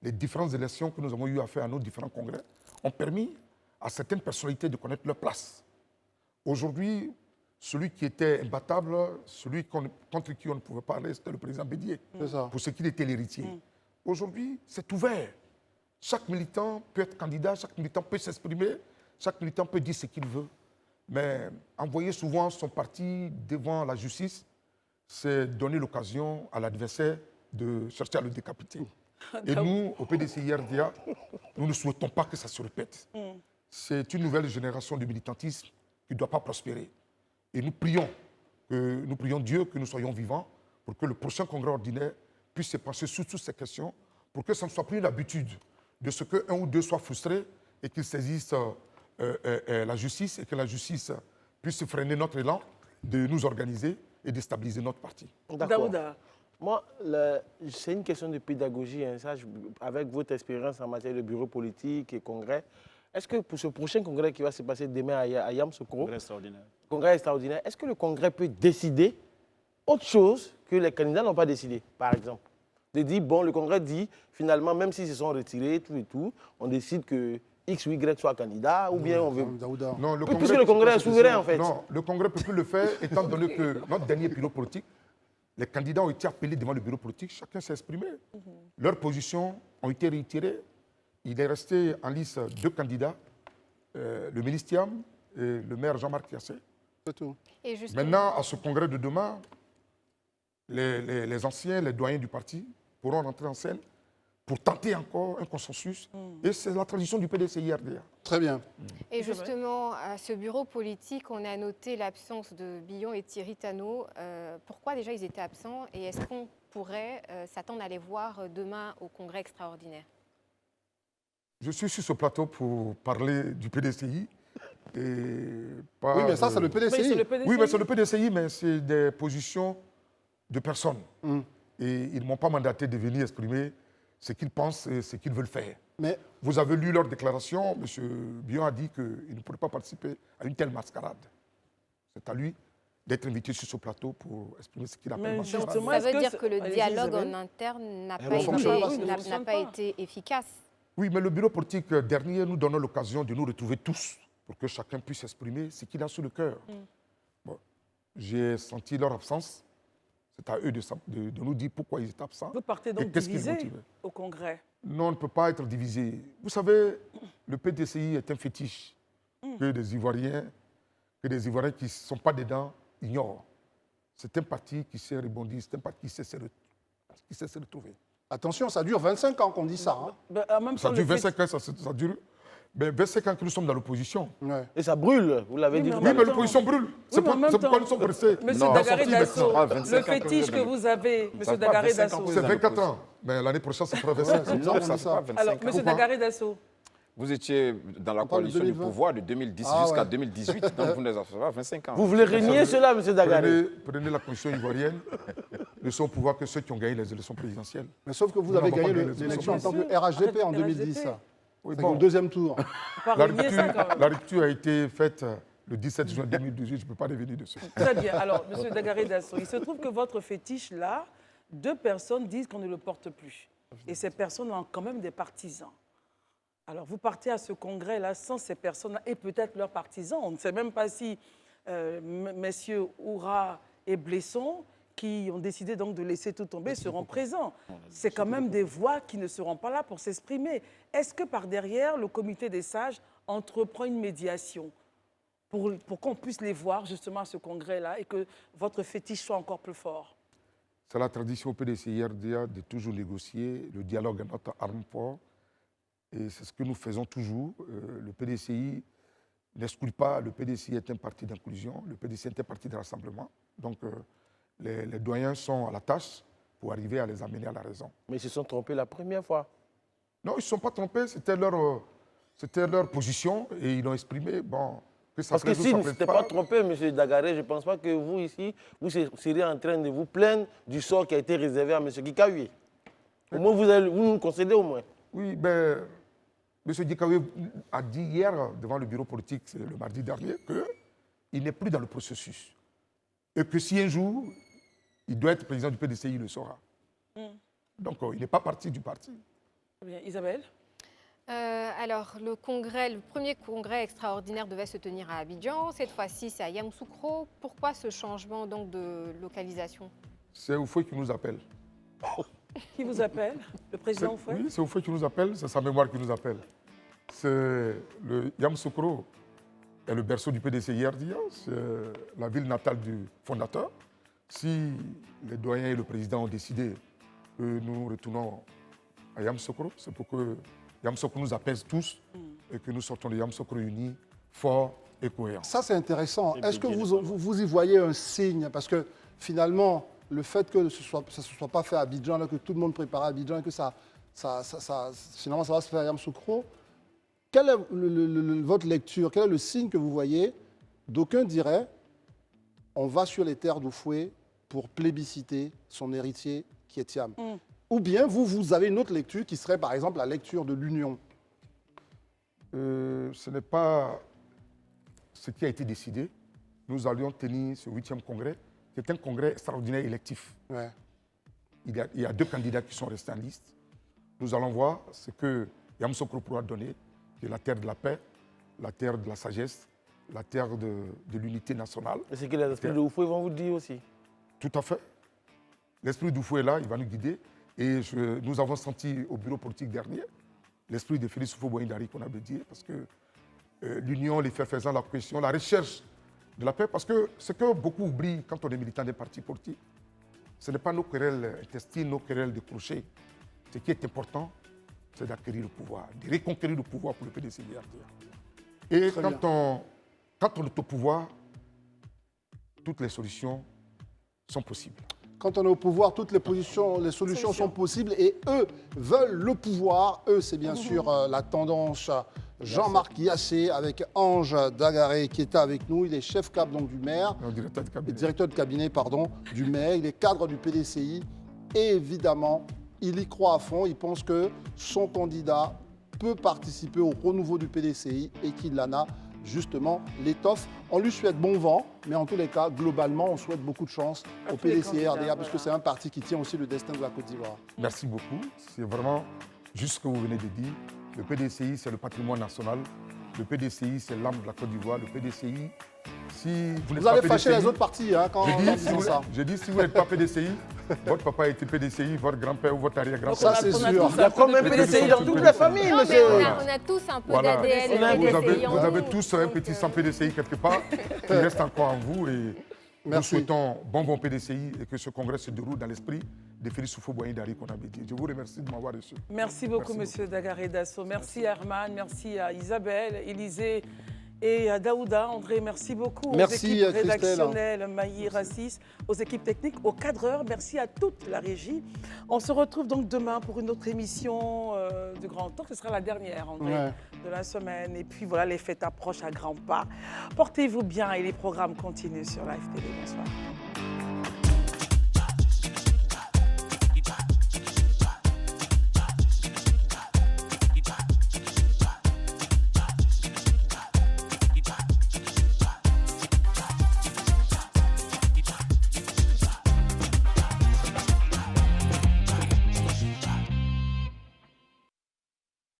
les différentes élections que nous avons eu à faire à nos différents congrès ont permis à certaines personnalités de connaître leur place. Aujourd'hui, celui qui était imbattable, celui contre qui on ne pouvait pas parler, c'était le président Bédié, pour ce qu'il était l'héritier. Aujourd'hui, c'est ouvert. Chaque militant peut être candidat, chaque militant peut s'exprimer, chaque militant peut dire ce qu'il veut. Mais envoyer souvent son parti devant la justice, c'est donner l'occasion à l'adversaire de chercher à le décapiter. Et nous, au PDCI-RDA, nous ne souhaitons pas que ça se répète. C'est une nouvelle génération de militantisme qui ne doit pas prospérer. Et nous prions Dieu que nous soyons vivants pour que le prochain congrès ordinaire puisse se pencher sur toutes ces questions, pour que ça ne soit plus une habitude de ce qu'un ou deux soient frustrés et qu'ils saisissent la justice et que la justice puisse freiner notre élan de nous organiser et de stabiliser notre parti. Daouda. Moi, c'est une question de pédagogie. Hein, ça, avec votre expérience en matière de bureau politique et congrès, est-ce que pour ce prochain congrès qui va se passer demain à Yamoussoukro, Congrès extraordinaire. est-ce que le congrès peut décider autre chose que les candidats n'ont pas décidé, par exemple? De dire, bon, le congrès dit, finalement, même s'ils se sont retirés, tout et tout, on décide que X ou Y soit candidat, ou bien on veut... Non, Oui, puisque le congrès est souverain, en fait. Non, le congrès ne peut plus le faire, étant donné que notre dernier bureau politique, les candidats ont été appelés devant le bureau politique, chacun s'est exprimé. Leurs positions ont été retirées. Il est resté en lice 2 candidats, le ministre Thiam et le maire Jean-Marc Tiassé. C'est tout. Et justement, Maintenant, à ce congrès de demain, les anciens, les doyens du parti pourront rentrer en scène pour tenter encore un consensus. Et c'est la tradition du PDCI-RDA. Très bien. et justement, à ce bureau politique, on a noté l'absence de Billon et Thierry Tannot. Pourquoi déjà ils étaient absents et est-ce qu'on pourrait s'attendre à les voir demain au congrès extraordinaire? Je suis sur ce plateau pour parler du PDCI. Et pas Oui, mais ça, c'est le Mais c'est PDCI. le PDCI. Oui, mais c'est le PDCI, mais c'est des positions de personnes. Et ils ne m'ont pas mandaté de venir exprimer ce qu'ils pensent et ce qu'ils veulent faire. Mais Vous avez lu leur déclaration, M. Bion a dit qu'il ne pourrait pas participer à une telle mascarade. C'est à lui d'être invité sur ce plateau pour exprimer ce qu'il appelle Mais mascarade. justement, Ça est-ce veut que dire c'est- que le Allez-y, dialogue Isabelle. en interne n'a Elle pas, ne fonctionne pas, été, ça ne n'a pas été efficace. Oui, mais le bureau politique dernier nous donne l'occasion de nous retrouver tous pour que chacun puisse exprimer ce qu'il a sur le cœur. Bon, j'ai senti leur absence. C'est à eux de nous dire pourquoi ils étaient absents. Vous partez et donc qu'est-ce qui les divisé motivait. au congrès. Non, on ne peut pas être divisé. Vous savez, le PDCI est un fétiche que des Ivoiriens qui ne sont pas dedans ignorent. C'est un parti qui s'est rebondi, c'est un parti qui sait se retrouver. attention, ça dure 25 ans qu'on dit ça. Hein. Ben, en même Ça temps, dure le fait- 25 ans, ça dure. Ben 25 ans que nous sommes dans l'opposition. Ouais. Et ça brûle, vous l'avez Oui, dit. mais en tout à Oui, même mais l'heure. l'opposition brûle. C'est mais en même pourquoi temps- nous sommes pressés. Monsieur Non, Dagaré sortie Dasso, d'écran. 25 le ans fétiche que vous avez, Monsieur pas Dagaré 25 ans Dasso. que C'est vous êtes 24 ans. Mais l'année prochaine, ça fera 25 ans. Non, on ça dit ne pas ça. 25 Alors, ans. Monsieur Dagaré Dasso, Vous étiez dans la On parle de coalition du 2020. pouvoir de 2010 Ah jusqu'à ouais. 2018, donc vous n'avez pas 25 ans. Vous voulez régner cela, M. Dagaré? Prenez la constitution ivoirienne. Ne sont au pouvoir que ceux qui ont gagné les élections présidentielles. Mais sauf que vous Nous avez n'avons pas gagné gagné les l'élection en tant élections. que RHDP en RHDP. 2010. Ça. Oui, C'est bon, le deuxième tour. pas la renier ça quand même. rupture a été faite le 17 juin 2018. Je ne peux pas revenir dessus. Très bien. Alors, Monsieur Dagaré Dasso, il se trouve que votre fétiche, là, 2 personnes disent qu'on ne le porte plus. Et ces personnes ont quand même des partisans. Alors, vous partez à ce congrès-là sans ces personnes-là et peut-être leurs partisans. On ne sait même pas si messieurs Oura et Blesson, qui ont décidé donc de laisser tout tomber, seront présents. C'est quand même des voix qui ne seront pas là pour s'exprimer. Est-ce que par derrière, le comité des sages entreprend une médiation pour qu'on puisse les voir justement à ce congrès-là et que votre fétiche soit encore plus fort? C'est la tradition au PDCI-RDA de toujours négocier. Le dialogue est notre arme forte. Et c'est ce que nous faisons toujours. Le PDCI n'exclut pas. Le PDCI est un parti d'inclusion. Le PDCI est un parti de rassemblement. Donc, les doyens sont à la tâche pour arriver à les amener à la raison. Mais ils se sont trompés la première fois. Non, ils ne se sont pas trompés. C'était leur position et ils l'ont exprimé. Bon, que ça Parce que plaise ou s'ils ça ne plaise s'étaient pas trompés, M. Dagaré, je ne pense pas que vous, ici, vous seriez en train de vous plaindre du sort qui a été réservé à M. Gikawi. Au moins, vous nous concédez au moins. Oui, ben, M. Dikawe a dit hier devant le bureau politique, c'est le mardi dernier, qu'il n'est plus dans le processus. Et que si un jour, il doit être président du PDCI, il le saura. Donc, il n'est pas parti du parti. Très bien. Isabelle? Alors, le premier congrès extraordinaire devait se tenir à Abidjan. Cette fois-ci, c'est à Yamoussoukro. Pourquoi ce changement donc, de localisation? C'est Oufoué qui nous appelle. Qui vous appelle? Le président Oufoué? Oui, c'est Oufoué qui nous appelle, c'est sa mémoire qui nous appelle. C'est le Yamoussoukro est le berceau du PDCI-RDA, c'est la ville natale du fondateur. Si les doyens et le président ont décidé que nous retournons à Yamoussoukro, c'est pour que Yamoussoukro nous apaise tous et que nous sortons de Yamoussoukro unis, forts et cohérents. Ça, c'est intéressant. Est-ce que vous y voyez un signe? Parce que finalement, le fait que ça ne se soit pas fait à Abidjan, là, que tout le monde prépare à Abidjan et que finalement ça va se faire à Yamoussoukro, quelle est votre lecture? Quel est le signe que vous voyez? D'aucuns diraient on va sur les terres d'Oufoué pour plébisciter son héritier qui est Thiam. Ou bien vous avez une autre lecture qui serait par exemple la lecture de l'Union. ce n'est pas ce qui a été décidé. Nous allions tenir ce 8e congrès, qui est un congrès extraordinaire électif. Ouais. Il y a 2 candidats qui sont restés en liste. Nous allons voir ce que Yamoussoukro pourra donner, qui est la terre de la paix, la terre de la sagesse, la terre de l'unité nationale. Et c'est que les esprits de Oufou vont vous dire aussi. Tout à fait. L'esprit d'Oufou est là, il va nous guider. Et nous avons senti au bureau politique dernier l'esprit de Félix Houphouët-Boigny-Darí qu'on avait dit, parce que l'union, les faits faisant, la cohésion, la recherche de la paix, parce que ce que beaucoup oublient quand on est militant des partis politiques, ce n'est pas nos querelles intestines, nos querelles de crochet. Ce qui est important, c'est d'acquérir le pouvoir, de reconquérir le pouvoir pour le PDC. Et quand on est au pouvoir, toutes les solutions sont possibles. Quand on est au pouvoir, toutes les solutions sont possibles et eux veulent le pouvoir. Eux, c'est bien sûr la tendance Jean-Marc Yassé avec Ange Dagaré qui est avec nous. Il est chef cap donc, du maire, directeur de cabinet du maire. Il est cadre du PDCI et évidemment, il y croit à fond. Il pense que son candidat peut participer au renouveau du PDCI et qu'il en a justement l'étoffe. On lui souhaite bon vent, mais en tous les cas, globalement, on souhaite beaucoup de chance au PDCI RDA, parce que c'est un parti qui tient aussi le destin de la Côte d'Ivoire. Merci beaucoup. C'est vraiment juste ce que vous venez de dire. Le PDCI, c'est le patrimoine national. Le PDCI, c'est l'âme de la Côte d'Ivoire. Le PDCI, si vous allez fâcher les autres partis quand on dit ça. Je dis, si vous n'êtes pas PDCI, votre papa était PDCI, votre grand-père ou votre arrière-grand-père. Ça, c'est sûr. Il y a combien de PDCI dans toute la famille, monsieur? On a tous un peu d'ADN. Vous avez tous un petit sang PDCI quelque part qui reste encore en vous. Et nous souhaitons bon PDCI et que ce congrès se déroule dans l'esprit de Félix Houphouët-Boigny-Darí qu'on avait dit. Je vous remercie de m'avoir reçu. Merci beaucoup, monsieur Dagaré Dasso. Merci Herman, merci à Isabelle, Élisée et à Daouda. André, merci beaucoup. Merci, aux équipes Christelle. rédactionnelles, Maï, Rassis, aux équipes techniques, aux cadreurs. Merci à toute la régie. On se retrouve donc demain pour une autre émission de Grand Talk. Ce sera la dernière, André, de la semaine. Et puis voilà, les fêtes approchent à grands pas. Portez-vous bien et les programmes continuent sur Live TV. Bonsoir.